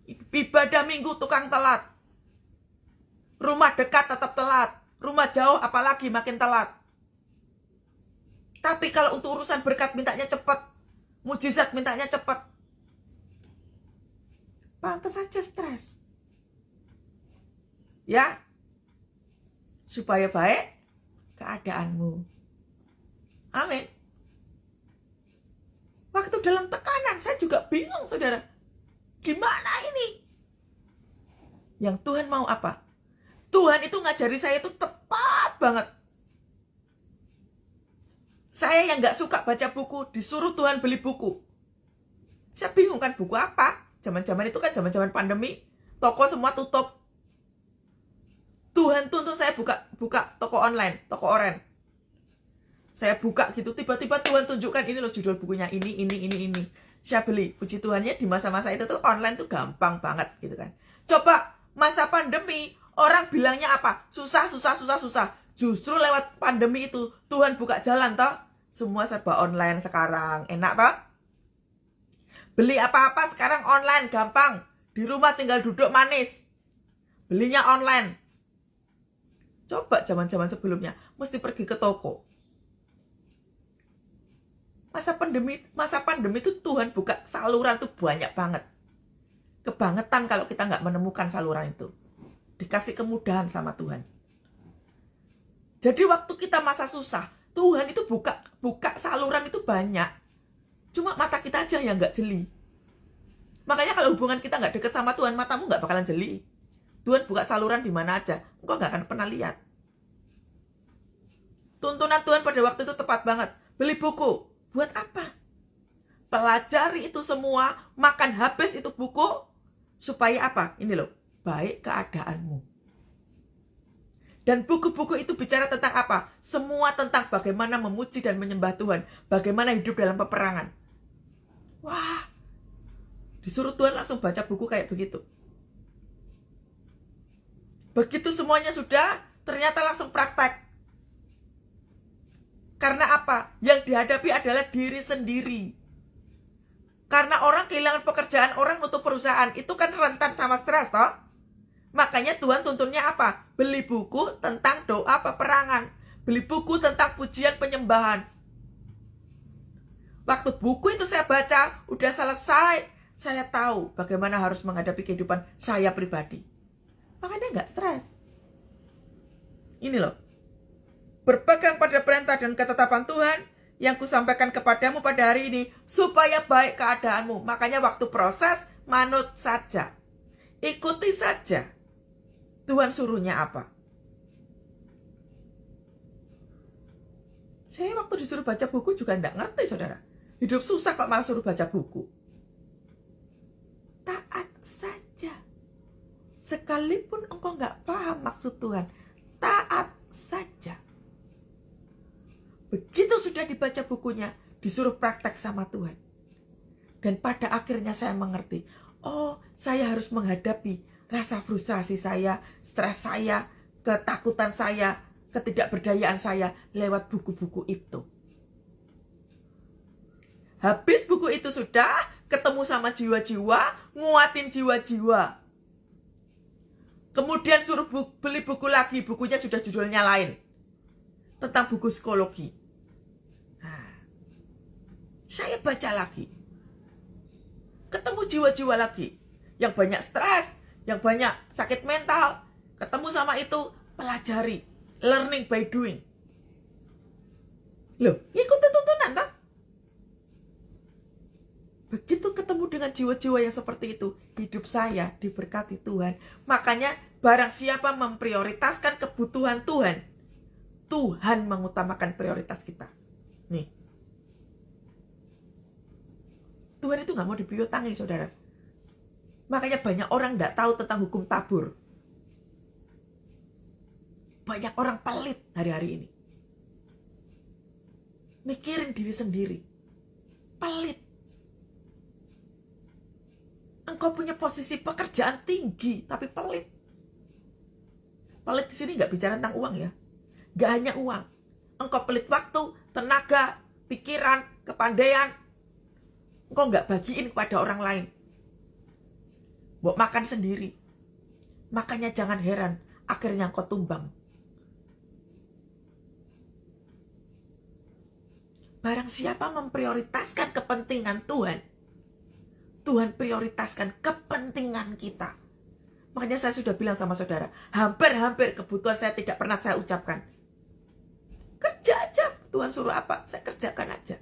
Ibadah minggu tukang telat. Rumah dekat tetap telat. Rumah jauh apalagi makin telat. Tapi kalau untuk urusan berkat mintanya cepat. Mujizat mintanya cepat. Pantas saja stres. Ya. Supaya baik keadaanmu. Amin. Waktu dalam tekanan saya juga bingung saudara. Gimana ini? Yang Tuhan mau apa? Tuhan itu ngajari saya itu tepat banget. Saya yang gak suka baca buku, disuruh Tuhan beli buku. Saya bingung kan buku apa? Zaman-zaman itu kan zaman-zaman pandemi. Toko semua tutup. Tuhan tuntun saya buka toko online, toko oren. Saya buka gitu, tiba-tiba Tuhan tunjukkan ini loh judul bukunya, ini. Saya beli, puji Tuhannya di masa-masa itu tuh online tuh gampang banget gitu kan. Coba masa pandemi, orang bilangnya apa? Susah. Justru lewat pandemi itu, Tuhan buka jalan toh. Semua serba online sekarang, enak toh? Beli apa-apa sekarang online, gampang. Di rumah tinggal duduk manis. Belinya online. Coba zaman-zaman sebelumnya, mesti pergi ke toko. Masa pandemi itu Tuhan buka saluran tuh banyak banget. Kebangetan kalau kita nggak menemukan saluran itu. Dikasih kemudahan sama Tuhan. Jadi waktu kita masa susah, Tuhan itu buka saluran itu banyak. Cuma mata kita aja yang nggak jeli. Makanya kalau hubungan kita nggak deket sama Tuhan, matamu nggak bakalan jeli. Tuhan buka saluran di mana aja, engkau nggak akan pernah lihat. Tuntunan Tuhan pada waktu itu tepat banget. Beli buku, buat apa? Pelajari itu semua, makan habis itu buku, supaya apa? Ini loh, baik keadaanmu. Dan buku-buku itu bicara tentang apa? Semua tentang bagaimana memuji dan menyembah Tuhan, bagaimana hidup dalam peperangan. Wah, disuruh Tuhan langsung baca buku kayak begitu. Begitu semuanya sudah, ternyata langsung praktek. Karena apa? Yang dihadapi adalah diri sendiri. Karena orang kehilangan pekerjaan, orang nutup perusahaan, itu kan rentan sama stres toh. Makanya Tuhan tuntunnya apa? Beli buku tentang doa peperangan. Beli buku tentang pujian penyembahan. Waktu buku itu saya baca, udah selesai, saya tahu bagaimana harus menghadapi kehidupan saya pribadi. Makanya nggak stres. Ini loh. Berpegang pada perintah dan ketetapan Tuhan yang kusampaikan kepadamu pada hari ini supaya baik keadaanmu. Makanya waktu proses, manut saja. Ikuti saja. Tuhan suruhnya apa? Saya waktu disuruh baca buku juga nggak ngerti saudara. Hidup susah kok malah suruh baca buku. Taat saja. Sekalipun engkau nggak paham maksud Tuhan, taat saja. Begitu sudah dibaca bukunya, disuruh praktek sama Tuhan. Dan pada akhirnya saya mengerti, oh saya harus menghadapi rasa frustrasi saya, stres saya, ketakutan saya, ketidakberdayaan saya lewat buku-buku itu. Habis buku itu sudah, ketemu sama jiwa-jiwa, nguatin jiwa-jiwa. Kemudian suruh beli buku lagi, bukunya sudah judulnya lain. Tentang buku psikologi. Nah, saya baca lagi. Ketemu jiwa-jiwa lagi. Yang banyak stres, yang banyak sakit mental. Ketemu sama itu, pelajari. Learning by doing. Loh, ikutin tuntunan tak? Begitu ketemu dengan jiwa-jiwa yang seperti itu, hidup saya diberkati Tuhan. Makanya barang siapa memprioritaskan kebutuhan Tuhan, Tuhan mengutamakan prioritas kita. Nih. Tuhan itu gak mau dipiutangi, saudara. Makanya banyak orang gak tahu tentang hukum tabur. Banyak orang pelit hari-hari ini. Mikirin diri sendiri. Pelit. Engkau punya posisi pekerjaan tinggi, tapi pelit. Pelit di sini gak bicara tentang uang ya. Gak hanya uang. Engkau pelit waktu, tenaga, pikiran, kepandaian. Engkau gak bagiin kepada orang lain. Mbok makan sendiri. Makanya jangan heran, akhirnya engkau tumbang. Barang siapa memprioritaskan kepentingan Tuhan, Tuhan prioritaskan kepentingan kita. Makanya saya sudah bilang sama saudara, hampir-hampir kebutuhan saya tidak pernah saya ucapkan. Kerja aja, Tuhan suruh apa, saya kerjakan aja.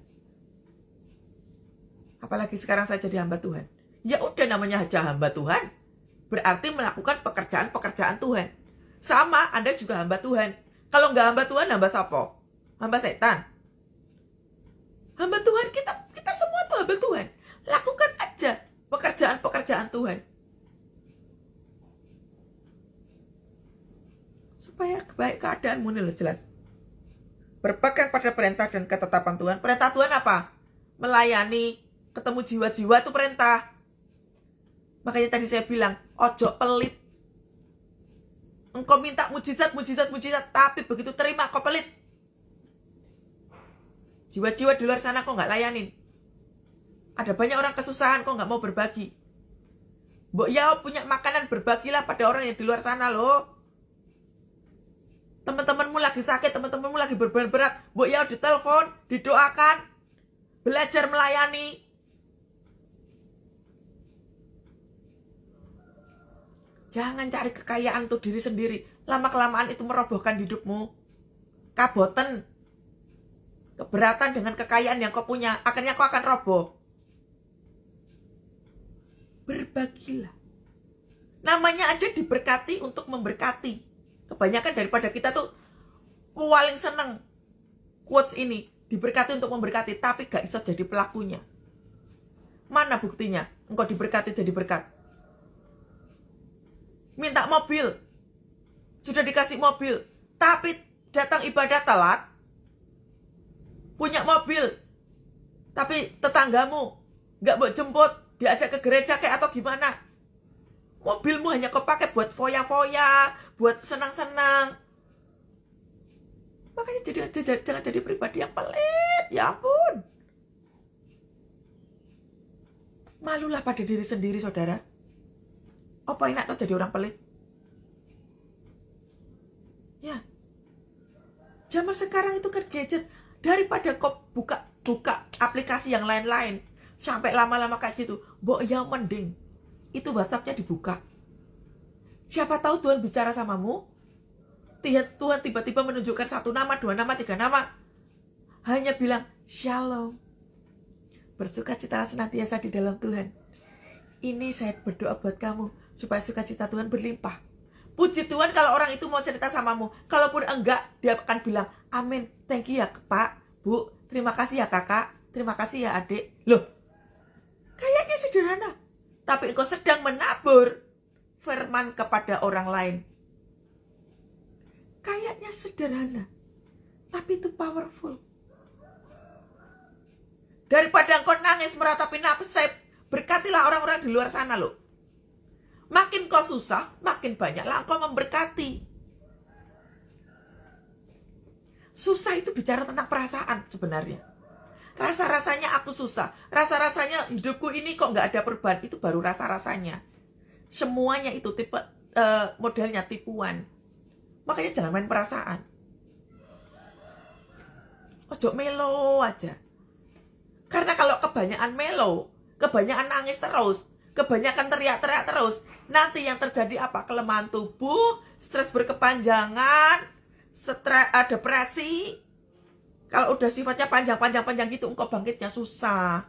Apalagi sekarang saya jadi hamba Tuhan. Ya udah, namanya aja hamba Tuhan, berarti melakukan pekerjaan-pekerjaan Tuhan. Sama, Anda juga hamba Tuhan. Kalau nggak hamba Tuhan, hamba siapa? Hamba setan. Hamba Tuhan, kita semua tuh hamba Tuhan. Lakukan aja pekerjaan-pekerjaan Tuhan. Supaya baik keadaanmu nih loh, jelas. Berpegang pada perintah dan ketetapan Tuhan. Perintah Tuhan apa? Melayani, ketemu jiwa-jiwa itu perintah. Makanya tadi saya bilang, ojo pelit. Engkau minta mujizat, tapi begitu terima kau pelit. Jiwa-jiwa di luar sana kok nggak layanin. Ada banyak orang kesusahan kok nggak mau berbagi. Mbok ya punya makanan, berbagilah pada orang yang di luar sana loh. Teman-temanmu lagi sakit, teman-temanmu lagi berat, mbok ya ditelepon, didoakan, belajar melayani. Jangan cari kekayaan untuk diri sendiri. Lama-kelamaan itu merobohkan hidupmu. Kaboten. Keberatan dengan kekayaan yang kau punya, akhirnya kau akan roboh. Berbagilah. Namanya aja diberkati untuk memberkati. Kebanyakan daripada kita tuh paling seneng quotes ini, diberkati untuk memberkati, tapi gak bisa jadi pelakunya. Mana buktinya engkau diberkati jadi berkat? Minta mobil, sudah dikasih mobil, tapi datang ibadah telat. Punya mobil, tapi tetanggamu gak mau jemput, diajak ke gereja kayak atau gimana. Mobilmu hanya kau pakai buat foya-foya, buat senang-senang. Makanya jangan jadi pribadi yang pelit, ya ampun. Malulah pada diri sendiri, saudara. Apa enak tuh jadi orang pelit? Ya. Zaman sekarang itu kan gadget. Daripada kau buka aplikasi yang lain-lain sampai lama-lama kayak gitu, mbok yang mending itu WhatsApp-nya dibuka. Siapa tahu Tuhan bicara samamu. Tuhan tiba-tiba menunjukkan 1 nama, 2 nama, 3 nama. Hanya bilang, Shalom. Bersukacitalah senantiasa di dalam Tuhan. Ini saya berdoa buat kamu, supaya sukacita Tuhan berlimpah. Puji Tuhan kalau orang itu mau cerita samamu. Kalaupun enggak, dia akan bilang, amin, thank you ya Pak, Bu, terima kasih ya kakak, terima kasih ya adik. Loh, kayaknya sederhana. Tapi engkau sedang menabur firman kepada orang lain. Kayaknya sederhana, tapi itu powerful. Daripada engkau nangis meratapi nafas, berkatilah orang-orang di luar sana loh. Makin kau susah, makin banyaklah engkau memberkati. Susah itu bicara tentang perasaan sebenarnya. Rasa-rasanya aku susah. Rasa-rasanya hidupku ini kok gak ada perubahan. Itu baru rasa-rasanya. Semuanya itu tipe modelnya tipuan. Makanya jangan main perasaan. Ojo melo aja. Karena kalau kebanyakan melo, kebanyakan nangis terus, kebanyakan teriak-teriak terus, nanti yang terjadi apa? Kelemahan tubuh, stres berkepanjangan, depresi. Kalau udah sifatnya panjang gitu, engkau bangkitnya susah.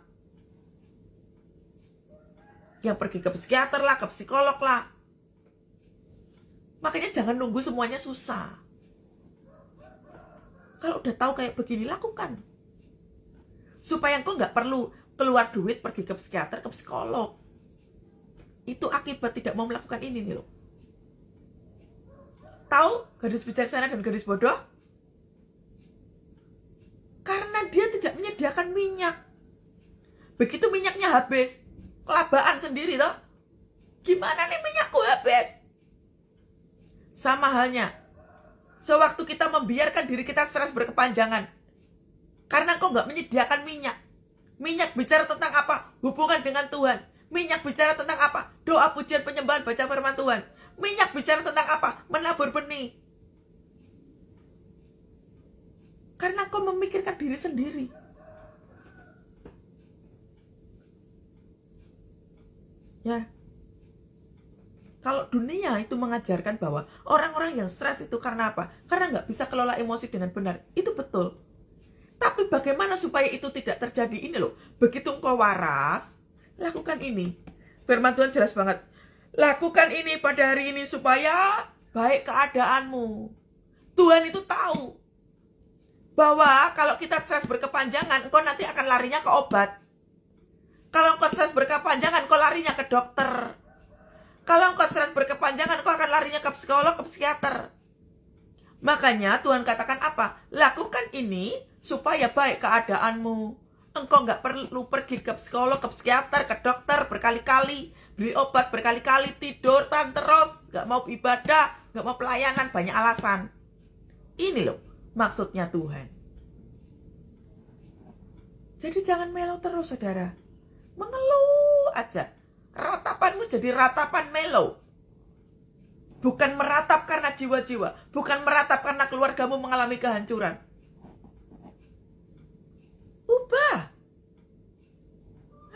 Yang pergi ke psikiater lah, ke psikolog lah. Makanya jangan nunggu semuanya susah. Kalau udah tahu kayak begini, lakukan. Supaya engkau nggak perlu keluar duit pergi ke psikiater, ke psikolog. Itu akibat tidak mau melakukan ini nih loh. Tahu gadis bijaksana dan gadis bodoh? Karena dia tidak menyediakan minyak. Begitu minyaknya habis, kelabaan sendiri toh. Gimana nih minyakku habis? Sama halnya, sewaktu kita membiarkan diri kita stres berkepanjangan, karena kau nggak menyediakan minyak. Minyak bicara tentang apa? Hubungan dengan Tuhan. Minyak bicara tentang apa? Doa, pujian, penyembahan, baca firman Tuhan. Minyak bicara tentang apa? Menabur benih. Karena kau memikirkan diri sendiri. Ya. Kalau dunia itu mengajarkan bahwa orang-orang yang stres itu karena apa? Karena nggak bisa kelola emosi dengan benar. Itu betul. Tapi bagaimana supaya itu tidak terjadi? Ini loh. Begitu engkau waras, lakukan ini. Firman Tuhan jelas banget. Lakukan ini pada hari ini supaya baik keadaanmu. Tuhan itu tahu bahwa kalau kita stres berkepanjangan, engkau nanti akan larinya ke obat. Kalau engkau stres berkepanjangan, engkau larinya ke dokter. Kalau engkau stres berkepanjangan, engkau akan larinya ke psikolog, ke psikiater. Makanya Tuhan katakan apa? Lakukan ini supaya baik keadaanmu. Engkau nggak perlu pergi ke psikolog, ke psikiater, ke dokter berkali-kali, beli obat berkali-kali, tidur terus, nggak mau ibadah, nggak mau pelayanan, banyak alasan. Ini loh maksudnya Tuhan. Jadi jangan melo terus, saudara. Mengeluh aja. Ratapanmu jadi ratapan melo. Bukan meratap karena jiwa-jiwa. Bukan meratap karena keluargamu mengalami kehancuran. Ubah.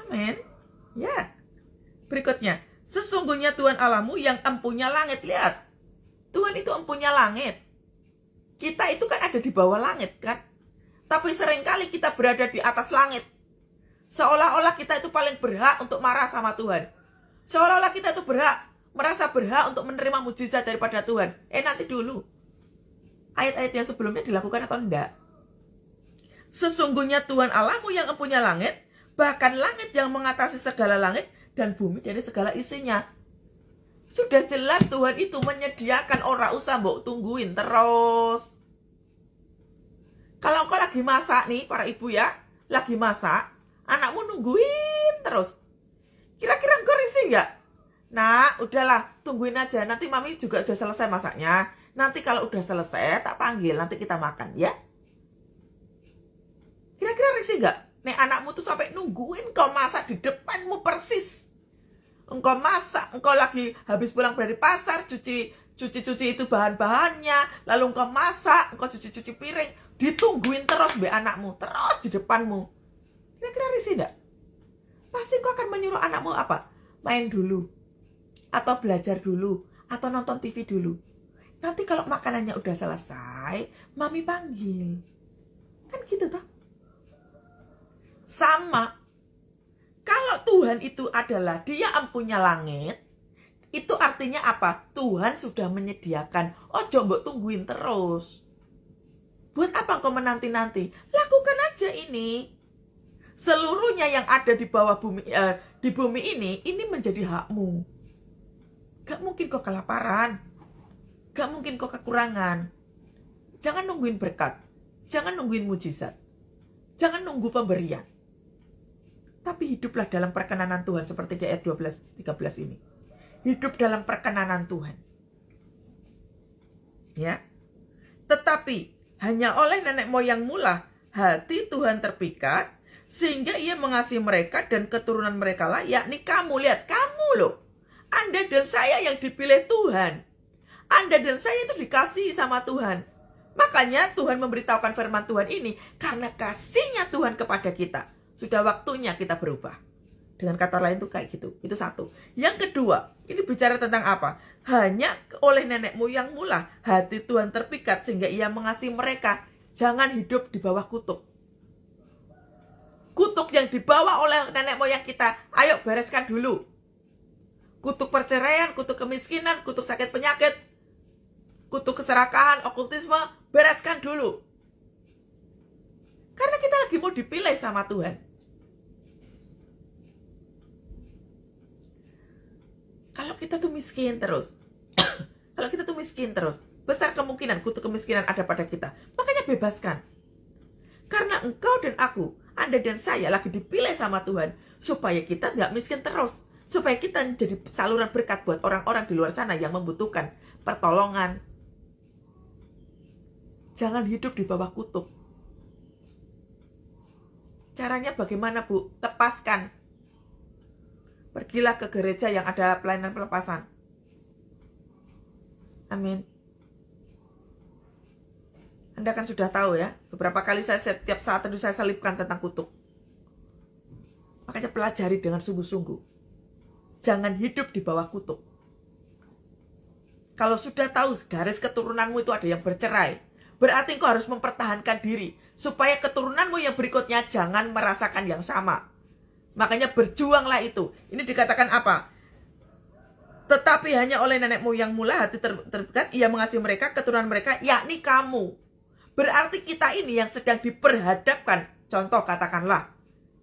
Amin. Ya. Berikutnya. Sesungguhnya Tuhan Allahmu yang empunya langit. Lihat. Tuhan itu empunya langit. Kita itu kan ada di bawah langit kan. Tapi seringkali kita berada di atas langit. Seolah-olah kita itu paling berhak untuk marah sama Tuhan. Seolah-olah kita itu merasa berhak untuk menerima mujizat daripada Tuhan. Nanti dulu. Ayat-ayat yang sebelumnya dilakukan atau enggak? Sesungguhnya Tuhan Allahmu yang empunya langit, bahkan langit yang mengatasi segala langit, dan bumi dari segala isinya. Sudah jelas Tuhan itu menyediakan, ora usah mbok tungguin terus. Kalau kau lagi masak nih, para ibu ya, lagi masak, anakmu nungguin terus. Kira-kira engkau risih nggak? Nah, udahlah, tungguin aja. Nanti mami juga udah selesai masaknya. Nanti kalau udah selesai, tak panggil. Nanti kita makan, ya. Kira-kira risih nggak? Nek anakmu tuh sampai nungguin kau masak di depanmu persis. Engkau masak, engkau lagi habis pulang dari pasar, cuci itu bahan-bahannya. Lalu engkau masak, engkau cuci piring. Ditungguin terus be anakmu, terus di depanmu. Kira-kira risih nggak? Pasti kau akan menyuruh anakmu apa? Main dulu. Atau belajar dulu. Atau nonton TV dulu. Nanti kalau makanannya udah selesai, mami panggil. Kan gitu toh? Sama. Kalau Tuhan itu adalah dia empunya langit, itu artinya apa? Tuhan sudah menyediakan. Ojo mbok tungguin terus. Buat apa kau menanti-nanti? Lakukan aja ini. Seluruhnya yang ada di bawah bumi, di bumi ini menjadi hakmu. Gak mungkin kau kelaparan. Gak mungkin kau kekurangan. Jangan nungguin berkat. Jangan nungguin mujizat. Jangan nunggu pemberian. Tapi hiduplah dalam perkenanan Tuhan seperti di ayat 12-13 ini. Hidup dalam perkenanan Tuhan. Ya. Tetapi hanya oleh nenek moyangmu lah hati Tuhan terpikat, sehingga ia mengasihi mereka dan keturunan mereka lah, yakni kamu. Lihat, kamu loh. Anda dan saya yang dipilih Tuhan. Anda dan saya itu dikasihi sama Tuhan. Makanya Tuhan memberitahukan firman Tuhan ini karena kasihnya Tuhan kepada kita. Sudah waktunya kita berubah. Dengan kata lain tuh kayak gitu. Itu satu. Yang kedua, ini bicara tentang apa? Hanya oleh nenek moyangmu lah hati Tuhan terpikat sehingga ia mengasihi mereka. Jangan hidup di bawah kutuk. Kutuk yang dibawa oleh nenek moyang kita, ayo bereskan dulu. Kutuk perceraian, kutuk kemiskinan, kutuk sakit penyakit, kutuk keserakahan, okultisme, bereskan dulu. Karena kita lagi mau dipilih sama Tuhan. Kalau kita tuh miskin terus, besar kemungkinan kutuk kemiskinan ada pada kita. Makanya bebaskan. Karena engkau dan aku, Anda dan saya lagi dipilih sama Tuhan supaya kita nggak miskin terus. Supaya kita jadi saluran berkat buat orang-orang di luar sana yang membutuhkan pertolongan. Jangan hidup di bawah kutuk. Caranya bagaimana, Bu? Lepaskan. Pergilah ke gereja yang ada pelayanan pelepasan. Amin. Anda kan sudah tahu ya, beberapa kali saya setiap saat itu saya selipkan tentang kutuk. Makanya pelajari dengan sungguh-sungguh. Jangan hidup di bawah kutuk. Kalau sudah tahu garis keturunanmu itu ada yang bercerai, berarti engkau harus mempertahankan diri supaya keturunanmu yang berikutnya jangan merasakan yang sama. Makanya berjuanglah itu. Ini dikatakan apa? Tetapi hanya oleh nenek moyangmu lah hati terpikat, ia mengasihi mereka, keturunan mereka, yakni kamu. Berarti kita ini yang sedang diperhadapkan. Contoh katakanlah,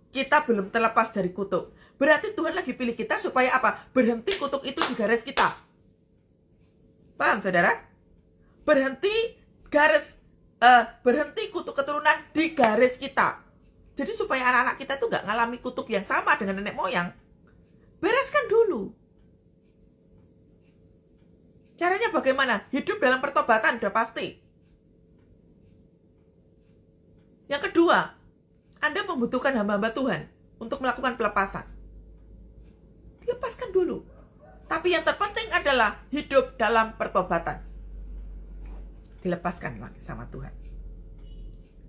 kita belum terlepas dari kutuk. Berarti Tuhan lagi pilih kita supaya apa? Berhenti kutuk itu di garis kita. Paham saudara? Berhenti kutuk keturunan di garis kita. Jadi supaya anak-anak kita tuh gak ngalami kutuk yang sama dengan nenek moyang. Bereskan dulu. Caranya bagaimana? Hidup dalam pertobatan udah pasti. Yang kedua, Anda membutuhkan hamba-hamba Tuhan untuk melakukan pelepasan. Lepaskan dulu. Tapi yang terpenting adalah hidup dalam pertobatan. Dilepaskan lagi sama Tuhan.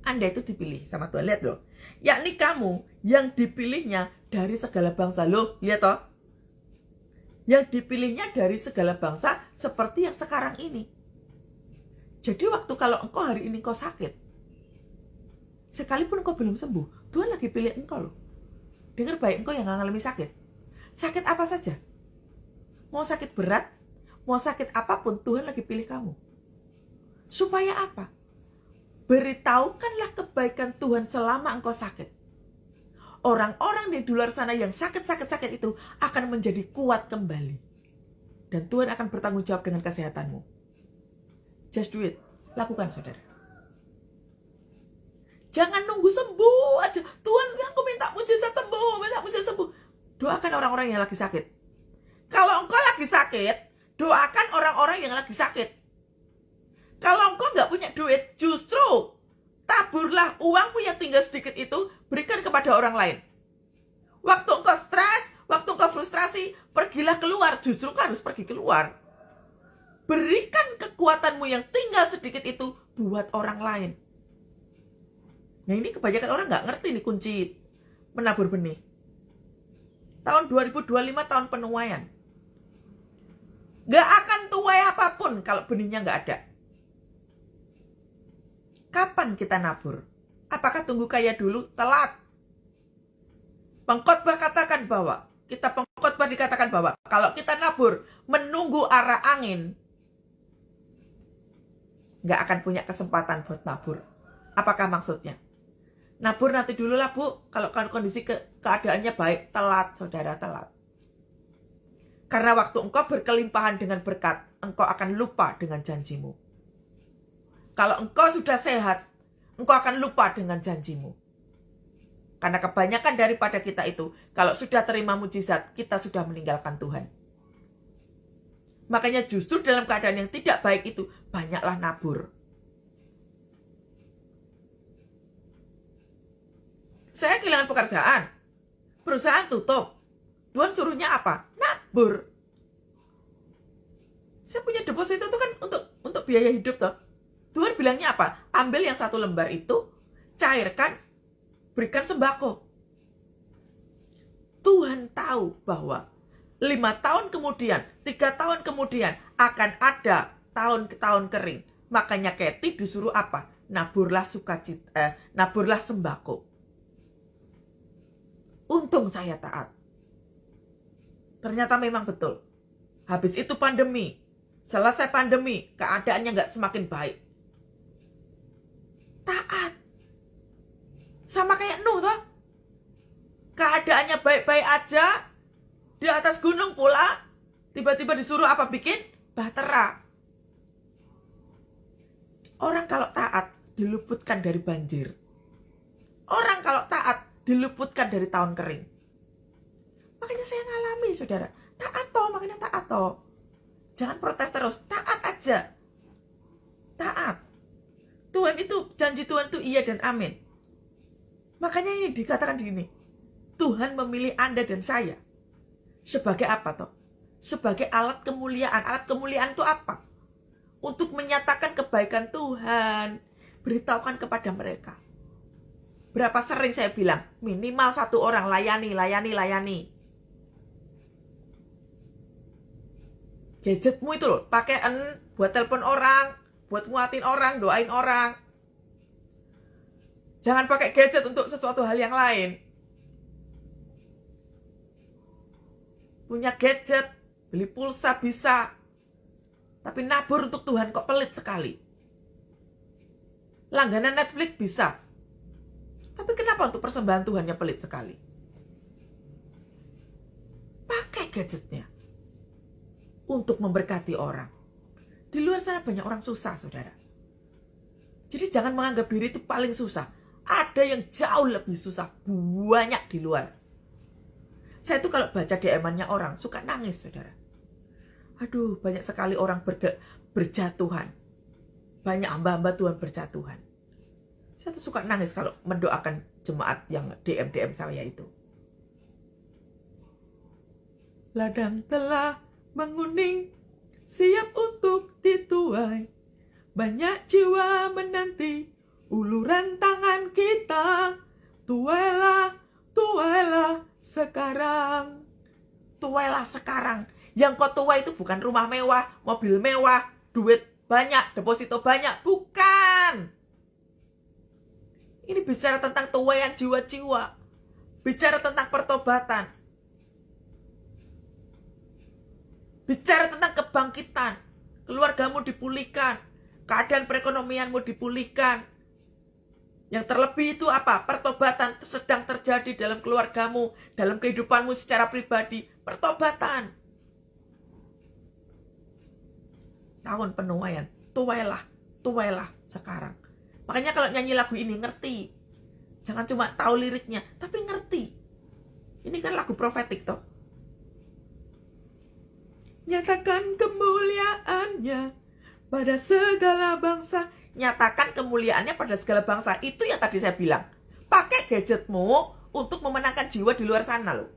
Anda itu dipilih sama Tuhan. Lihat loh. Yakni kamu yang dipilihnya dari segala bangsa. Loh, lihat toh. Yang dipilihnya dari segala bangsa seperti yang sekarang ini. Jadi waktu kalau engkau hari ini engkau sakit, sekalipun engkau belum sembuh, Tuhan lagi pilih engkau loh. Dengar baik, engkau yang mengalami sakit. Sakit apa saja. Mau sakit berat, mau sakit apapun, Tuhan lagi pilih kamu. Supaya apa? Beritahukanlah kebaikan Tuhan selama engkau sakit. Orang-orang di luar sana yang sakit-sakit itu akan menjadi kuat kembali. Dan Tuhan akan bertanggung jawab dengan kesehatanmu. Just do it. Lakukan, saudara. Jangan nunggu sembuh aja. Tuhan, aku minta mujizat sembuh. Doakan orang-orang yang lagi sakit. Kalau engkau lagi sakit, doakan orang-orang yang lagi sakit. Kalau engkau nggak punya duit, justru taburlah uangmu yang tinggal sedikit itu, berikan kepada orang lain. Waktu engkau stres, waktu engkau frustrasi, pergilah keluar. Justru engkau harus pergi keluar. Berikan kekuatanmu yang tinggal sedikit itu buat orang lain. Nah ini kebanyakan orang nggak ngerti nih kunci menabur benih. Tahun 2025 tahun penuaian. Gak akan tuai apapun kalau benihnya gak ada. Kapan kita nabur? Apakah tunggu kaya dulu? Telat. Pengkhotbah dikatakan bahwa kalau kita nabur menunggu arah angin, gak akan punya kesempatan buat nabur. Apakah maksudnya? Nabur nanti dulu lah Bu, kalau kondisi keadaannya baik, telat saudara, telat. Karena waktu engkau berkelimpahan dengan berkat, engkau akan lupa dengan janjimu. Kalau engkau sudah sehat, engkau akan lupa dengan janjimu. Karena kebanyakan daripada kita itu, kalau sudah terima mujizat, kita sudah meninggalkan Tuhan. Makanya justru dalam keadaan yang tidak baik itu, banyaklah nabur. Saya kehilangan pekerjaan. Perusahaan tutup. Tuhan suruhnya apa? Nabur. Saya punya deposito itu kan untuk biaya hidup toh. Tuhan bilangnya apa? Ambil yang 1 lembar itu, cairkan, berikan sembako. Tuhan tahu bahwa 5 tahun kemudian, 3 tahun kemudian akan ada tahun kering. Makanya Kathy disuruh apa? Naburlah sukacita, naburlah sembako. Untung saya taat. Ternyata memang betul. Habis itu pandemi. Selesai pandemi, keadaannya nggak semakin baik. Taat. Sama kayak Nuh toh. Keadaannya baik-baik aja. Di atas gunung pula. Tiba-tiba disuruh apa? Bikin bahtera. Orang kalau taat diluputkan dari banjir. Orang kalau taat diluputkan dari tahun kering. Makanya saya ngalami, saudara. Taat toh, makanya taat toh. Jangan protes terus, taat aja. Taat. Tuhan itu, janji Tuhan itu iya dan amin. Makanya ini dikatakan di sini. Tuhan memilih Anda dan saya. Sebagai apa toh? Sebagai alat kemuliaan. Alat kemuliaan itu apa? Untuk menyatakan kebaikan Tuhan. Beritahukan kepada mereka. Berapa sering saya bilang, minimal 1 orang layani. Gadgetmu itu loh, pakaian buat telepon orang, buat nguatin orang, doain orang. Jangan pakai gadget untuk sesuatu hal yang lain. Punya gadget, beli pulsa bisa. Tapi nabur untuk Tuhan kok pelit sekali. Langganan Netflix bisa. Tapi kenapa untuk persembahan Tuhannya pelit sekali? Pakai gadgetnya untuk memberkati orang. Di luar sana banyak orang susah, saudara. Jadi jangan menganggap diri itu paling susah. Ada yang jauh lebih susah. Banyak di luar. Saya tuh kalau baca DM-annya orang suka nangis, saudara. Aduh, banyak sekali orang berjatuhan. Banyak hamba-hamba Tuhan berjatuhan. Saya tuh suka nangis kalau mendoakan jemaat yang DM saya itu. Ladang telah menguning, siap untuk dituai. Banyak jiwa menanti uluran tangan kita. Tuailah sekarang. Tuailah sekarang. Yang kau tuai itu bukan rumah mewah, mobil mewah, duit banyak, deposito banyak. Bukan. Ini bicara tentang tuaian jiwa-jiwa. Bicara tentang pertobatan. Bicara tentang kebangkitan. Keluargamu dipulihkan. Keadaan perekonomianmu dipulihkan. Yang terlebih itu apa? Pertobatan sedang terjadi dalam keluargamu. Dalam kehidupanmu secara pribadi. Pertobatan. Tahun penuaian. Tuailah sekarang. Makanya kalau nyanyi lagu ini ngerti. Jangan cuma tahu liriknya. Tapi ngerti. Ini kan lagu profetik toh. Nyatakan kemuliaannya pada segala bangsa. Nyatakan kemuliaannya pada segala bangsa. Itu yang tadi saya bilang. Pakai gadgetmu untuk memenangkan jiwa di luar sana loh.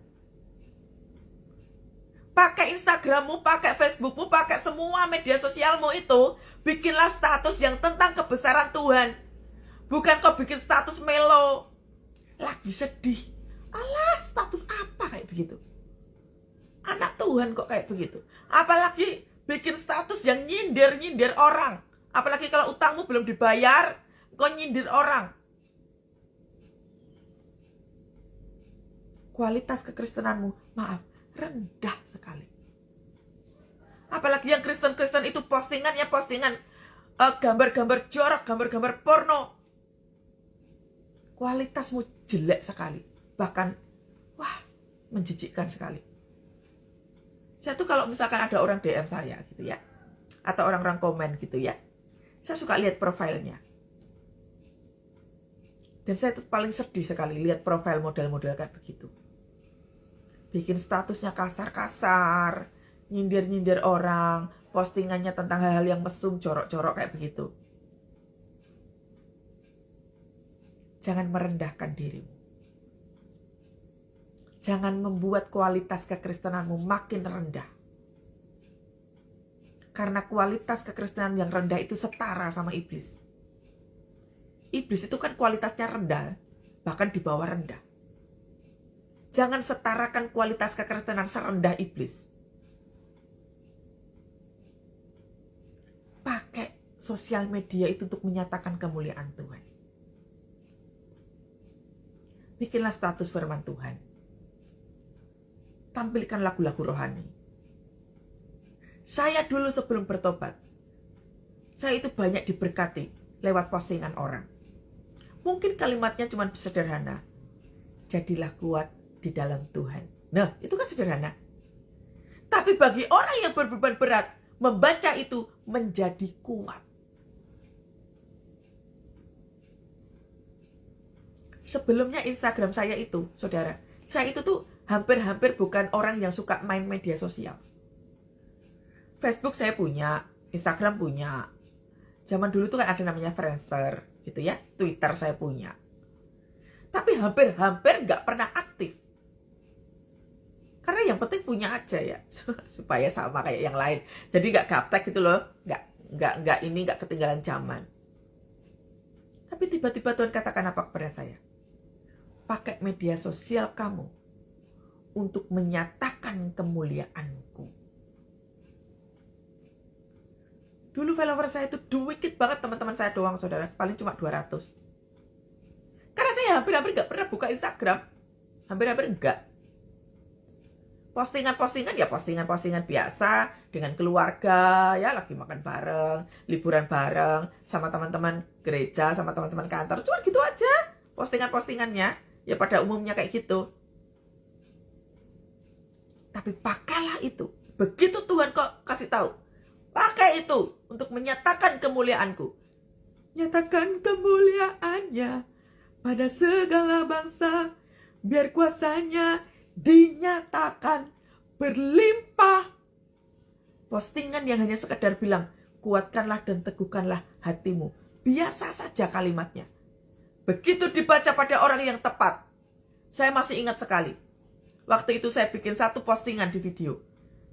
Pakai Instagrammu, pakai Facebookmu, pakai semua media sosialmu itu. Bikinlah status yang tentang kebesaran Tuhan. Bukan kau bikin status melo. Lagi sedih. Alas, status apa kayak begitu? Anak Tuhan kok kayak begitu. Apalagi bikin status yang nyindir orang. Apalagi kalau utangmu belum dibayar, kau nyindir orang. Kualitas kekristenanmu, maaf, rendah sekali. Apalagi yang Kristen-Kristen itu postingannya postingan gambar-gambar jorok, gambar-gambar porno. Kualitasmu jelek sekali. Bahkan, wah, menjijikkan sekali. Saya tuh kalau misalkan ada orang DM saya gitu ya, atau orang-orang komen gitu ya, saya suka lihat profilnya. Dan saya tuh paling sedih sekali lihat profil model-model kayak begitu. Bikin statusnya kasar-kasar, nyindir-nyindir orang, postingannya tentang hal-hal yang mesum, jorok-jorok kayak begitu. Jangan merendahkan dirimu. Jangan membuat kualitas kekristenanmu makin rendah. Karena kualitas kekristenan yang rendah itu setara sama iblis. Iblis itu kan kualitasnya rendah, bahkan di bawah rendah. Jangan setarakan kualitas kekristenan serendah iblis. Pakai sosial media itu untuk menyatakan kemuliaan Tuhan. Bikinlah status firman Tuhan. Tampilkan lagu-lagu rohani. Saya dulu sebelum bertobat, saya itu banyak diberkati lewat postingan orang. Mungkin kalimatnya cuma sederhana. Jadilah kuat di dalam Tuhan. Nah, itu kan sederhana. Tapi bagi orang yang berbeban berat, membaca itu menjadi kuat. Sebelumnya Instagram saya itu, saudara, saya itu tuh hampir-hampir bukan orang yang suka main media sosial. Facebook saya punya, Instagram punya. Zaman dulu tuh kan ada namanya Friendster, gitu ya. Twitter saya punya. Tapi hampir-hampir gak pernah aktif. Karena yang penting punya aja ya, supaya sama kayak yang lain. Jadi gak gaptek gitu loh, gak ketinggalan zaman. Tapi tiba-tiba Tuhan katakan apa kepada saya? Pakai media sosial kamu untuk menyatakan kemuliaanku. Dulu follower saya itu dikit banget, teman-teman saya doang, saudara. Paling cuma 200. Karena saya hampir-hampir gak pernah buka Instagram. Hampir-hampir enggak. Postingan-postingan ya postingan-postingan biasa. Dengan keluarga, ya lagi makan bareng, liburan bareng, sama teman-teman gereja, sama teman-teman kantor. Cuma gitu aja postingan-postingannya. Ya pada umumnya kayak gitu. Tapi pakailah itu. Begitu Tuhan kok kasih tahu. Pakai itu untuk menyatakan kemuliaanku. Nyatakan kemuliaannya pada segala bangsa. Biar kuasanya dinyatakan berlimpah. Postingan yang hanya sekedar bilang, kuatkanlah dan teguhkanlah hatimu. Biasa saja kalimatnya. Begitu dibaca pada orang yang tepat. Saya masih ingat sekali. Waktu itu saya bikin satu postingan di video.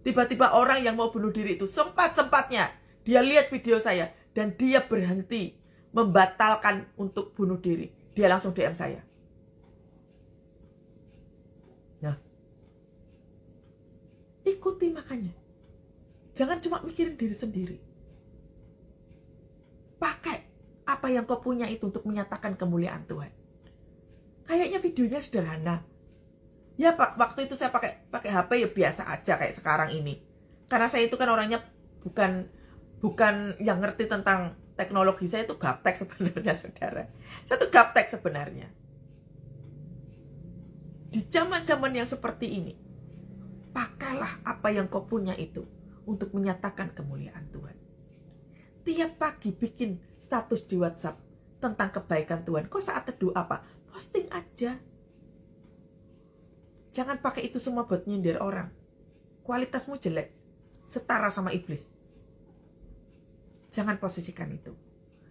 Tiba-tiba orang yang mau bunuh diri itu sempat-sempatnya dia lihat video saya dan dia berhenti membatalkan untuk bunuh diri. Dia langsung DM saya. Nah, ikuti makanya. Jangan cuma mikirin diri sendiri. Pakai apa yang kau punya itu untuk menyatakan kemuliaan Tuhan. Kayaknya videonya sederhana. Ya Pak, waktu itu saya pakai HP ya biasa aja kayak sekarang ini. Karena saya itu kan orangnya bukan yang ngerti tentang teknologi. Saya itu gaptek sebenarnya, saudara. Saya itu gaptek sebenarnya. Di zaman-zaman yang seperti ini, pakailah apa yang kau punya itu untuk menyatakan kemuliaan Tuhan. Tiap pagi bikin status di WhatsApp tentang kebaikan Tuhan. Kok saat teduh apa? Posting aja. Jangan pakai itu semua buat nyindir orang. Kualitasmu jelek, setara sama iblis. Jangan posisikan itu.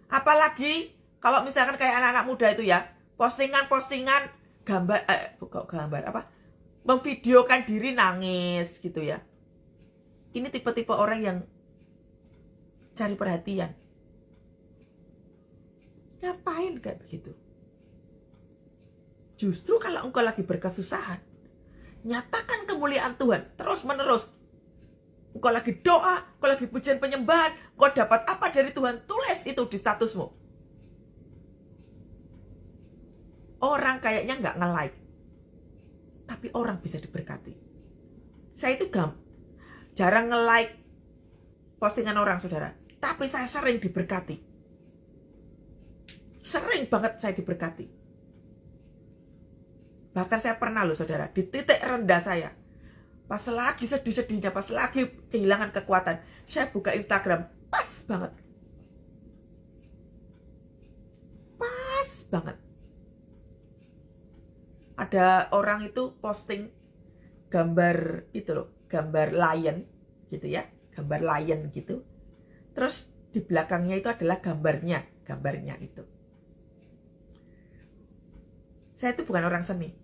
Apalagi kalau misalkan kayak anak-anak muda itu ya, postingan-postingan memvideokan diri nangis gitu ya. Ini tipe-tipe orang yang cari perhatian. Ngapain kayak begitu? Justru kalau engkau lagi berkesusahan, nyatakan kemuliaan Tuhan terus menerus. Engkau lagi doa, engkau lagi pujian penyembahan, engkau dapat apa dari Tuhan, tulis itu di statusmu. Orang kayaknya nggak nge-like, tapi orang bisa diberkati. Saya itu jarang nge-like postingan orang, saudara, tapi saya sering diberkati. Sering banget saya diberkati. Bahkan saya pernah loh, saudara, di titik rendah saya, pas lagi sedih-sedihnya, pas lagi kehilangan kekuatan, saya buka Instagram, pas banget. Pas banget. Ada orang itu posting gambar itu loh, gambar lion gitu ya, gambar lion gitu. Terus di belakangnya itu adalah gambarnya itu. Saya itu bukan orang seni,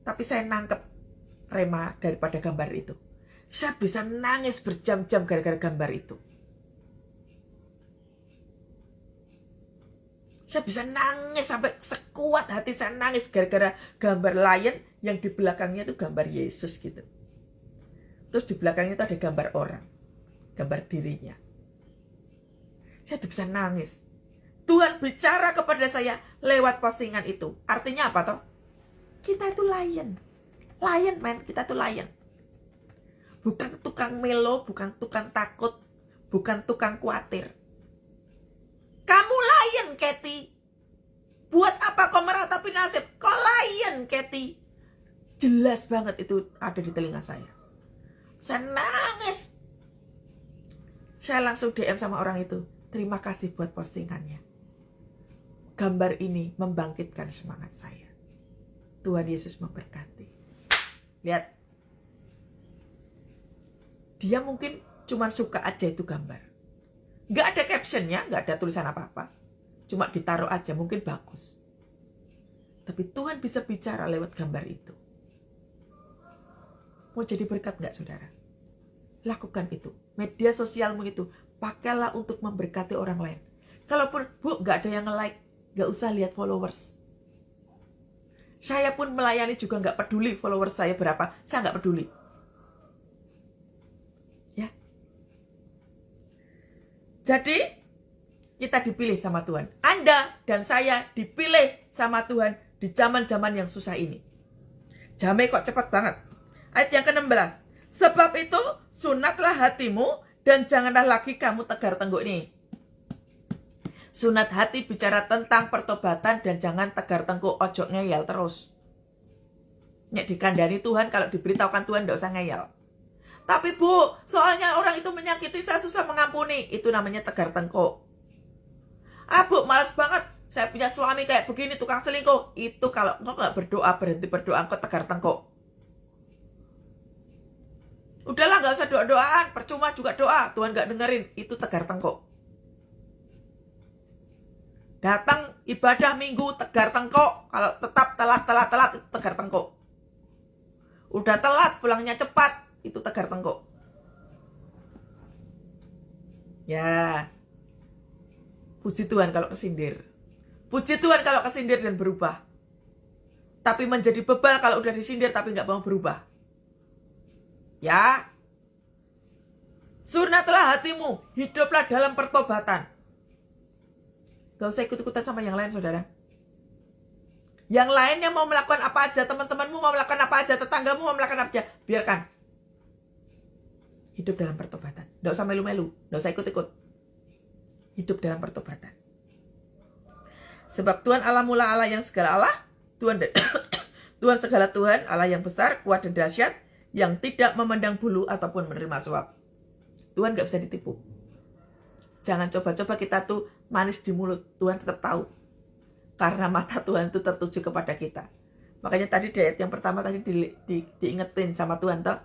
tapi saya nangkep rema daripada gambar itu. Saya bisa nangis berjam-jam gara-gara gambar itu. Saya bisa nangis sampai sekuat hati saya nangis gara-gara gambar lion yang di belakangnya itu gambar Yesus gitu. Terus di belakangnya itu ada gambar orang, gambar dirinya. Saya tuh bisa nangis. Tuhan bicara kepada saya lewat postingan itu. Artinya apa toh? Kita itu lion. Lion man, kita itu lion. Bukan tukang melo, bukan tukang takut, bukan tukang khawatir. Kamu lion, Kathy. Buat apa kau meratapi nasib? Kau lion, Kathy. Jelas banget itu ada di telinga saya. Saya nangis. Saya langsung DM sama orang itu. Terima kasih buat postingannya. Gambar ini membangkitkan semangat saya. Tuhan Yesus memberkati. Lihat. Dia mungkin cuma suka aja itu gambar. Gak ada captionnya, gak ada tulisan apa-apa. Cuma ditaruh aja, mungkin bagus. Tapi Tuhan bisa bicara lewat gambar itu. Mau jadi berkat gak saudara? Lakukan itu. Media sosialmu itu, pakailah untuk memberkati orang lain. Kalaupun bu, gak ada yang nge-like, gak usah lihat followers. Saya pun melayani juga gak peduli followers saya berapa, saya gak peduli. Jadi, kita dipilih sama Tuhan. Anda dan saya dipilih sama Tuhan di zaman-zaman yang susah ini. Jamai kok cepat banget. Ayat yang ke-16. Sebab itu, sunatlah hatimu dan janganlah lagi kamu tegar tengkuk ini. Sunat hati bicara tentang pertobatan dan jangan tegar tengkuk, ojo ngeyel terus. Nek dikandani Tuhan, kalau diberitahukan Tuhan, tidak usah ngeyel. Tapi bu, soalnya orang itu menyakiti saya susah mengampuni. Itu namanya tegar tengkuk. Ah bu, malas banget. Saya punya suami kayak begini, tukang selingkuh. Itu kalau engkau gak berdoa, berhenti berdoa, engkau tegar tengkuk. Udahlah gak usah doa-doaan. Percuma juga doa. Tuhan gak dengerin. Itu tegar tengkuk. Datang ibadah minggu, tegar tengkuk. Kalau tetap telat, itu tegar tengkuk. Udah telat, pulangnya cepat. Itu tegar tengkuk. Ya. Puji Tuhan kalau kesindir. Puji Tuhan kalau kesindir dan berubah. Tapi menjadi bebal kalau udah disindir tapi gak mau berubah. Ya. Sunatlah hatimu. Hiduplah dalam pertobatan. Gak usah ikut-ikutan sama yang lain saudara. Yang lain yang mau melakukan apa aja. Teman-temanmu mau melakukan apa aja. Tetanggamu mau melakukan apa aja. Biarkan. Hidup dalam pertobatan. Tidak usah melu-melu. Tidak usah ikut-ikut. Hidup dalam pertobatan. Sebab Tuhan Allah mula Allah yang segala Allah. Tuhan segala Tuhan. Allah yang besar, kuat dan dahsyat. Yang tidak memandang bulu ataupun menerima suap. Tuhan gak bisa ditipu. Jangan coba-coba kita tuh manis di mulut. Tuhan tetap tahu. Karena mata Tuhan itu tertuju kepada kita. Makanya tadi di ayat yang pertama tadi diingetin sama Tuhan toh.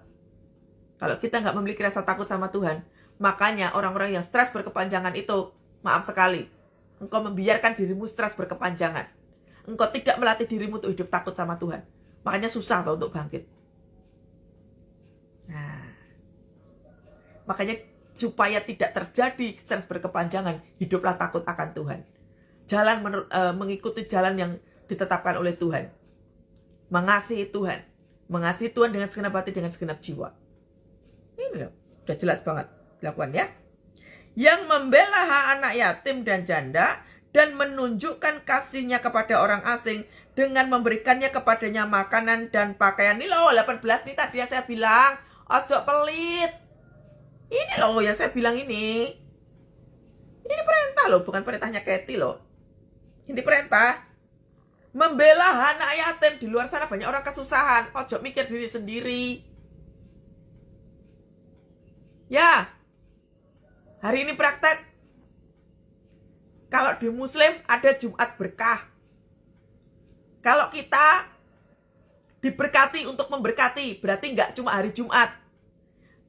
Kalau kita nggak memiliki rasa takut sama Tuhan, makanya orang-orang yang stres berkepanjangan itu, maaf sekali, engkau membiarkan dirimu stres berkepanjangan. Engkau tidak melatih dirimu untuk hidup takut sama Tuhan. Makanya susah untuk bangkit. Nah, makanya supaya tidak terjadi stres berkepanjangan, hiduplah takut akan Tuhan. Mengikuti jalan yang ditetapkan oleh Tuhan. Mengasihi Tuhan. Mengasihi Tuhan dengan segenap hati, dengan segenap jiwa. Ini loh, udah jelas banget dilakukan ya. Yang membela hak anak yatim dan janda dan menunjukkan kasihnya kepada orang asing dengan memberikannya kepadanya makanan dan pakaian. Ini loh 18 nih tadi yang saya bilang, ojo pelit. Ini loh yang saya bilang ini. Ini perintah loh, bukan perintahnya Kathy loh. Ini perintah. Membela anak yatim. Di luar sana banyak orang kesusahan. Ojo mikir diri sendiri. Ya, hari ini praktek. Kalau di Muslim ada Jumat berkah. Kalau kita diberkati untuk memberkati, berarti nggak cuma hari Jumat.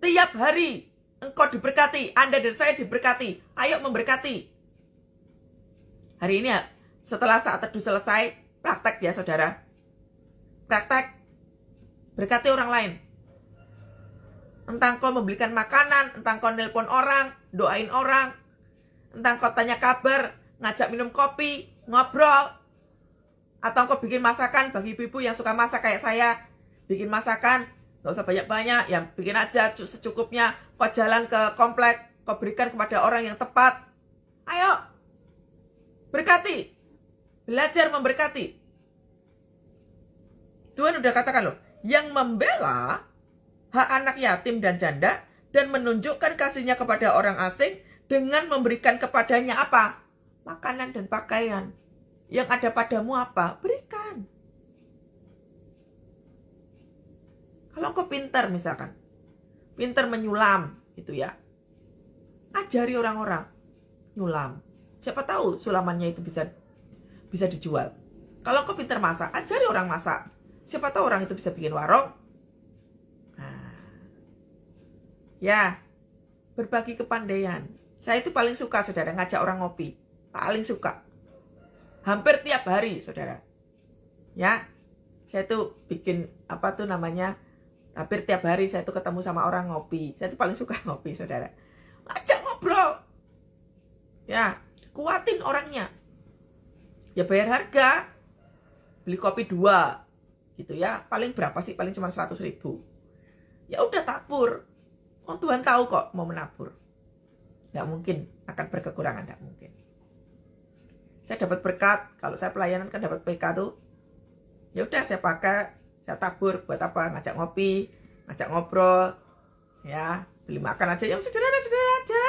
Tiap hari engkau diberkati, Anda dan saya diberkati. Ayo memberkati. Hari ini ya, setelah saat teduh selesai, praktek ya saudara. Praktek. Berkati orang lain. Entah kau membelikan makanan, entah kau nelpon orang, doain orang, entah kau tanya kabar, ngajak minum kopi, ngobrol. Atau engkau bikin masakan bagi ibu-ibu yang suka masak kayak saya. Bikin masakan, gak usah banyak-banyak, yang bikin aja secukupnya. Kau jalan ke komplek, kau berikan kepada orang yang tepat. Ayo, berkati. Belajar memberkati. Tuhan udah katakan loh, yang membela hak anak yatim dan janda dan menunjukkan kasihnya kepada orang asing dengan memberikan kepadanya apa? Makanan dan pakaian. Yang ada padamu apa? Berikan. Kalau engkau pintar misalkan, pintar menyulam gitu ya, ajari orang-orang nyulam. Siapa tahu sulamannya itu bisa dijual. Kalau engkau pintar masak, ajari orang masak. Siapa tahu orang itu bisa bikin warung. Nah, ya, berbagi kepandaian. Saya itu paling suka, saudara, ngajak orang ngopi. Paling suka. Hampir tiap hari, saudara. Ya, saya tuh bikin hampir tiap hari saya tuh ketemu sama orang ngopi. Saya tuh paling suka ngopi, saudara. Ngajak ngobrol. Ya, kuatin orangnya. Ya bayar harga. Beli kopi 2. Gitu ya, paling berapa sih? Paling cuma 100.000. Ya udah tabur. Oh, Tuhan tahu kok mau menabur. Gak mungkin akan berkekurangan, gak mungkin. Saya dapat berkat, kalau saya pelayanan kan dapat PK tuh. Ya udah saya pakai, saya tabur buat apa? Ngajak ngopi, ngajak ngobrol, ya, beli makan aja, yang sederhana-sederhana aja.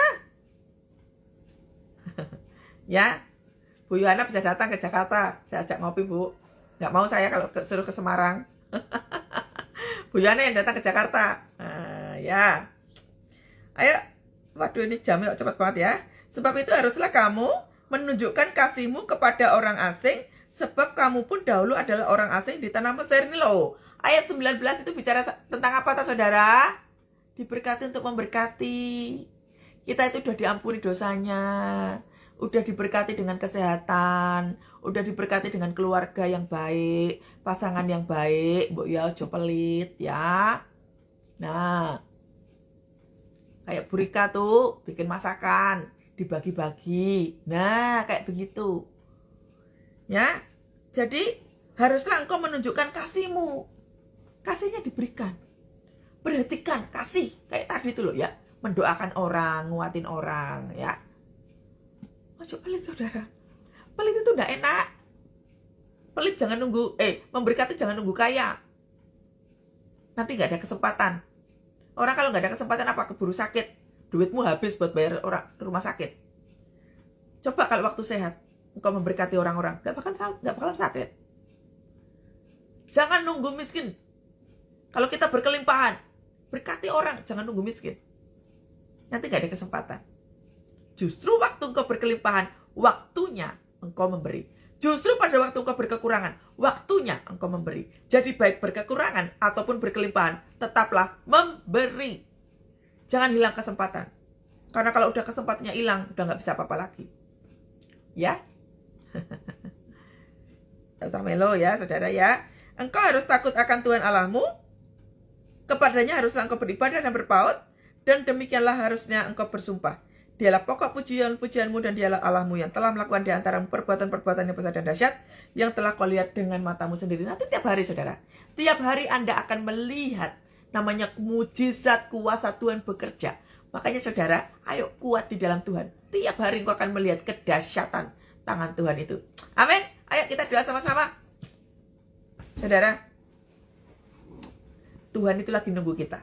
Ya, Bu Yohana bisa datang ke Jakarta, saya ajak ngopi, Bu. Gak mau saya kalau suruh ke Semarang. Bu Yana yang datang ke Jakarta. Ya. Ayo. Waduh, ini jamnya cepat banget ya. Sebab itu haruslah kamu menunjukkan kasihmu kepada orang asing. Sebab kamu pun dahulu adalah orang asing di tanah Mesir. Ini loh. Ayat 19 itu bicara tentang apa, saudara? Diberkati untuk memberkati. Kita itu udah diampuni dosanya. Udah diberkati dengan kesehatan, udah diberkati dengan keluarga yang baik, pasangan yang baik, mbok ya ojo pelit ya. Nah, kayak Bu Rika tuh bikin masakan, dibagi-bagi. Nah, kayak begitu. Ya. Jadi, haruslah engkau menunjukkan kasihmu. Kasihnya diberikan. Perhatikan kasih kayak tadi tuh loh ya, mendoakan orang, nguatin orang ya. Ojo pelit, saudara. Pelit itu enggak enak. Pelit jangan nunggu, memberkati jangan nunggu kaya. Nanti enggak ada kesempatan. Orang kalau enggak ada kesempatan apa? Keburu sakit. Duitmu habis buat bayar rumah sakit. Coba kalau waktu sehat, engkau memberkati orang-orang, enggak bakalan sakit. Jangan nunggu miskin. Kalau kita berkelimpahan, berkati orang, jangan nunggu miskin. Nanti enggak ada kesempatan. Justru waktu engkau berkelimpahan, waktunya engkau memberi. Justru pada waktu engkau berkekurangan, waktunya engkau memberi. Jadi baik berkekurangan ataupun berkelimpahan, tetaplah memberi. Jangan hilang kesempatan. Karena kalau udah kesempatannya hilang, udah gak bisa apa-apa lagi. Ya? Tak usah melo ya, saudara ya. Engkau harus takut akan Tuhan Allahmu. Kepadanya haruslah engkau beribadah dan berpaut. Dan demikianlah harusnya engkau bersumpah. Dialah pokok pujian-pujianmu dan dialah Allahmu yang telah melakukan di antara perbuatan-perbuatan yang besar dan dahsyat yang telah kau lihat dengan matamu sendiri. Nanti tiap hari, saudara. Tiap hari Anda akan melihat namanya mujizat kuasa Tuhan bekerja. Makanya saudara, ayo kuat di dalam Tuhan. Tiap hari engkau akan melihat kedahsyatan tangan Tuhan itu. Amin. Ayo kita doa sama-sama. Saudara, Tuhan itu lagi nunggu kita.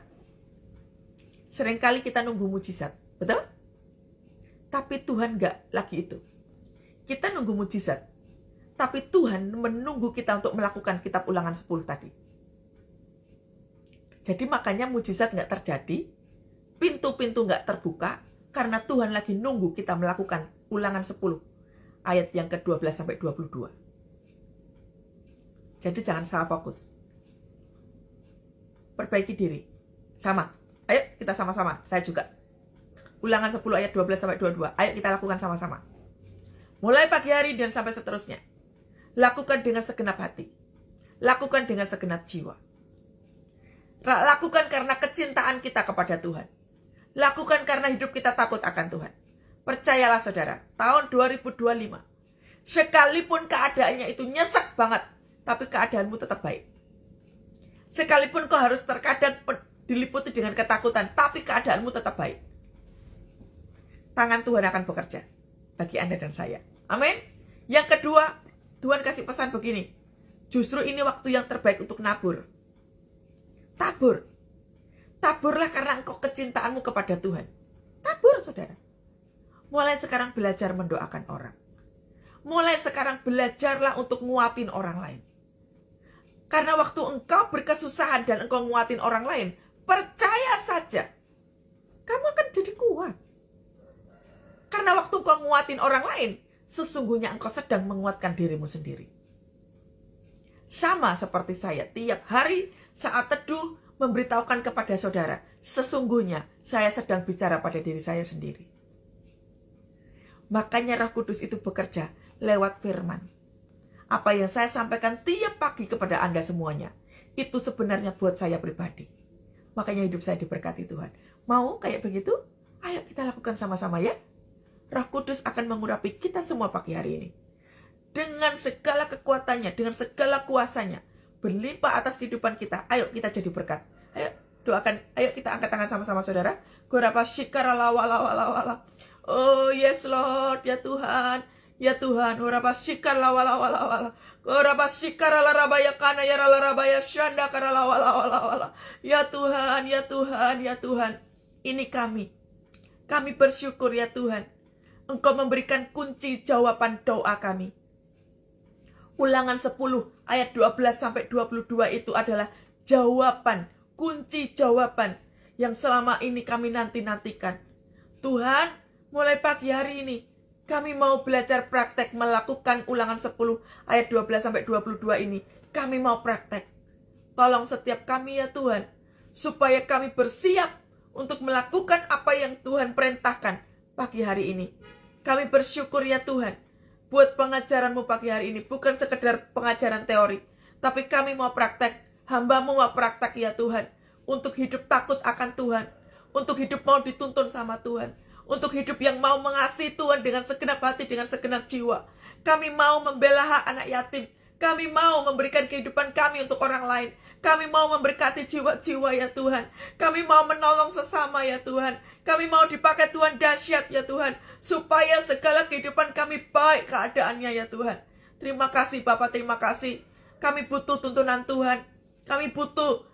Seringkali kita nunggu mujizat. Betul? Tapi Tuhan gak lagi itu. Kita nunggu mujizat. Tapi Tuhan menunggu kita untuk melakukan kitab Ulangan 10 tadi. Jadi makanya mujizat gak terjadi. Pintu-pintu gak terbuka. Karena Tuhan lagi nunggu kita melakukan Ulangan 10. Ayat yang ke-12 sampai 22. Jadi jangan salah fokus. Perbaiki diri. Sama. Ayo kita sama-sama. Saya juga. Ulangan 10 ayat 12 sampai 22. Ayo kita lakukan sama-sama. Mulai pagi hari dan sampai seterusnya. Lakukan dengan segenap hati. Lakukan dengan segenap jiwa. Lakukan karena kecintaan kita kepada Tuhan. Lakukan karena hidup kita takut akan Tuhan. Percayalah saudara, tahun 2025 Sekalipun keadaannya itu nyesek banget, tapi keadaanmu tetap baik. Sekalipun kau harus terkadang diliputi dengan ketakutan, tapi keadaanmu tetap baik. Tangan Tuhan akan bekerja bagi Anda dan saya. Amin. Yang kedua, Tuhan kasih pesan begini. Justru ini waktu yang terbaik untuk nabur. Tabur. Taburlah karena engkau kecintaanmu kepada Tuhan. Tabur, saudara. Mulai sekarang belajar mendoakan orang. Mulai sekarang belajarlah untuk nguatin orang lain. Karena waktu engkau berkesusahan dan engkau nguatin orang lain, percaya saja, kamu akan jadi kuat. Karena waktu engkau nguatin orang lain, sesungguhnya engkau sedang menguatkan dirimu sendiri. Sama seperti saya, tiap hari saat teduh memberitahukan kepada saudara, sesungguhnya saya sedang bicara pada diri saya sendiri. Makanya Roh Kudus itu bekerja lewat firman. Apa yang saya sampaikan tiap pagi kepada Anda semuanya, itu sebenarnya buat saya pribadi. Makanya hidup saya diberkati Tuhan. Mau kayak begitu? Ayo kita lakukan sama-sama ya. Roh Kudus akan mengurapi kita semua pagi hari ini. Dengan segala kekuatannya, dengan segala kuasanya, berlimpah atas kehidupan kita. Ayo kita jadi berkat. Ayo doakan, ayo kita angkat tangan sama-sama saudara. Gorapa shikara lawa lawa lawa lawa. Oh yes Lord, ya Tuhan. Ya Tuhan, gorapa shikara lawa lawa lawa lawa. Gorapa shikara larabaya kana ya larabaya shanda kara lawa lawa lawa lawa. Ya Tuhan, ya Tuhan, ya Tuhan. Ini kami. Kami bersyukur ya Tuhan. Engkau memberikan kunci jawaban doa kami. Ulangan 10 ayat 12 sampai 22 itu adalah jawaban, kunci jawaban yang selama ini kami nanti-nantikan. Tuhan, mulai pagi hari ini kami mau belajar praktek melakukan ulangan 10 ayat 12 sampai 22 ini. Kami mau praktek. Tolong setiap kami ya Tuhan, supaya kami bersiap untuk melakukan apa yang Tuhan perintahkan pagi hari ini. Kami bersyukur ya Tuhan, buat pengajaran-Mu pagi hari ini. Bukan sekedar pengajaran teori, tapi kami mau praktek. Hamba-Mu mau praktek ya Tuhan. Untuk hidup takut akan Tuhan. Untuk hidup mau dituntun sama Tuhan. Untuk hidup yang mau mengasihi Tuhan dengan segenap hati, dengan segenap jiwa. Kami mau membela hak anak yatim. Kami mau memberikan kehidupan kami untuk orang lain. Kami mau memberkati jiwa-jiwa ya Tuhan. Kami mau menolong sesama ya Tuhan. Kami mau dipakai Tuhan dahsyat ya Tuhan. Supaya segala kehidupan kami baik keadaannya ya Tuhan. Terima kasih Bapak, terima kasih. Kami butuh tuntunan Tuhan. Kami butuh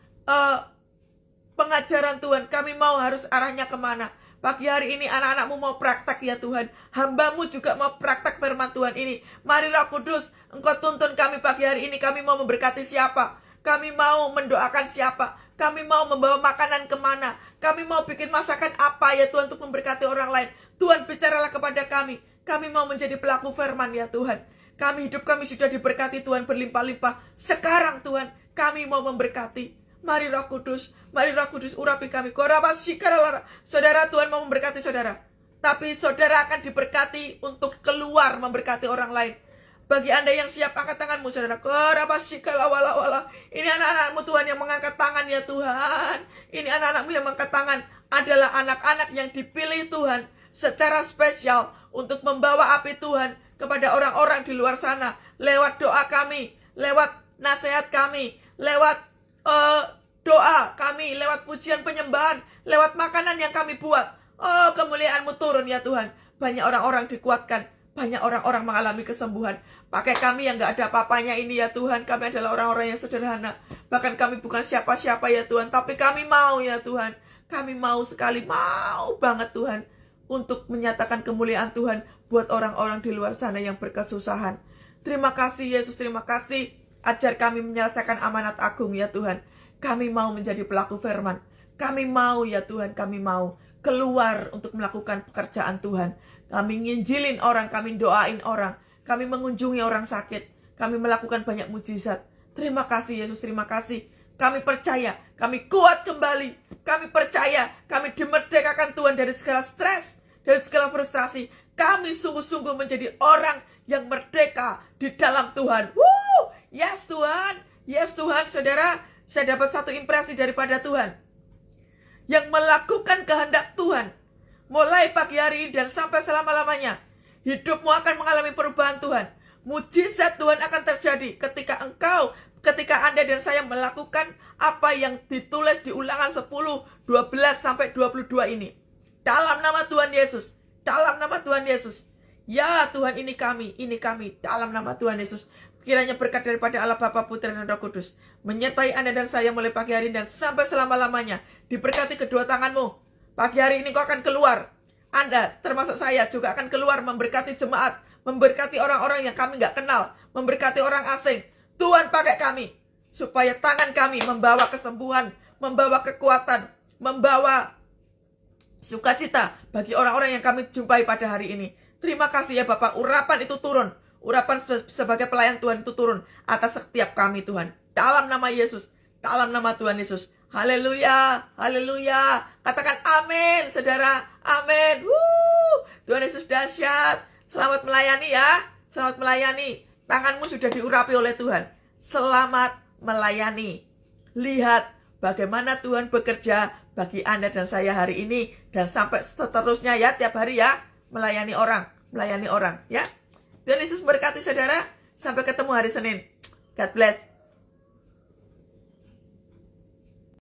pengajaran Tuhan. Kami mau harus arahnya kemana. Pagi hari ini anak-anak-Mu mau praktek ya Tuhan. Hamba-Mu juga mau praktek firman Tuhan ini. Mari Roh Kudus, Engkau tuntun kami pagi hari ini. Kami mau memberkati siapa? Kami mau mendoakan siapa? Kami mau membawa makanan kemana? Kami mau bikin masakan apa ya Tuhan untuk memberkati orang lain? Tuhan bicaralah kepada kami. Kami mau menjadi pelaku firman ya Tuhan. Hidup kami sudah diberkati Tuhan berlimpah-limpah. Sekarang Tuhan kami mau memberkati. Mari Roh Kudus urapi kami. Saudara, Tuhan mau memberkati saudara. Tapi saudara akan diberkati untuk keluar memberkati orang lain. Bagi Anda yang siap, angkat tanganmu saudara. Ini anak-anakmu Tuhan yang mengangkat tangan ya Tuhan. Ini anak-anakmu yang mengangkat tangan. Adalah anak-anak yang dipilih Tuhan secara spesial untuk membawa api Tuhan kepada orang-orang di luar sana. Lewat doa kami, lewat nasihat kami, lewat doa kami, lewat pujian penyembahan, lewat makanan yang kami buat. Oh, kemuliaan-Mu turun ya Tuhan. Banyak orang-orang dikuatkan, banyak orang-orang mengalami kesembuhan. Pakai kami yang gak ada apa-apanya ini ya Tuhan. Kami adalah orang-orang yang sederhana. Bahkan kami bukan siapa-siapa ya Tuhan. Tapi kami mau ya Tuhan. Kami mau sekali, mau banget Tuhan. Untuk menyatakan kemuliaan Tuhan buat orang-orang di luar sana yang berkesusahan. Terima kasih Yesus, terima kasih. Ajar kami menyelesaikan amanat agung ya Tuhan. Kami mau menjadi pelaku firman. Kami mau ya Tuhan, kami mau keluar untuk melakukan pekerjaan Tuhan. Kami nginjilin orang, kami doain orang. Kami mengunjungi orang sakit. Kami melakukan banyak mujizat. Terima kasih Yesus, terima kasih. Kami percaya, kami kuat kembali. Kami percaya, kami dimerdekakan Tuhan dari segala stres, dari segala frustrasi. Kami sungguh-sungguh menjadi orang yang merdeka di dalam Tuhan. Yes Tuhan, yes Tuhan. Saudara, saya dapat satu impresi daripada Tuhan. Yang melakukan kehendak Tuhan. Mulai pagi hari ini dan sampai selama-lamanya. Hidupmu akan mengalami perubahan Tuhan. Mujizat Tuhan akan terjadi ketika Anda dan saya melakukan apa yang ditulis di Ulangan 10, 12 sampai 22 ini. Dalam nama Tuhan Yesus. Dalam nama Tuhan Yesus. Ya Tuhan, ini kami. Dalam nama Tuhan Yesus. Kiranya berkat daripada Allah Bapa, Putra, dan Roh Kudus menyertai Anda dan saya mulai pagi hari dan sampai selama-lamanya. Diberkati kedua tanganmu. Pagi hari ini kau akan keluar. Anda, termasuk saya, juga akan keluar memberkati jemaat, memberkati orang-orang yang kami gak kenal, memberkati orang asing. Tuhan pakai kami, supaya tangan kami membawa kesembuhan, membawa kekuatan, membawa sukacita bagi orang-orang yang kami jumpai pada hari ini. Terima kasih ya Bapak, urapan itu turun. Urapan sebagai pelayan Tuhan itu turun atas setiap kami Tuhan. Dalam nama Yesus, dalam nama Tuhan Yesus. Haleluya, haleluya. Katakan amin, saudara. Amin. Tuhan Yesus dahsyat. Selamat melayani ya. Selamat melayani. Tanganmu sudah diurapi oleh Tuhan. Selamat melayani. Lihat bagaimana Tuhan bekerja bagi Anda dan saya hari ini. Dan sampai seterusnya ya, tiap hari ya. Melayani orang ya. Tuhan Yesus berkati saudara. Sampai ketemu hari Senin. God bless.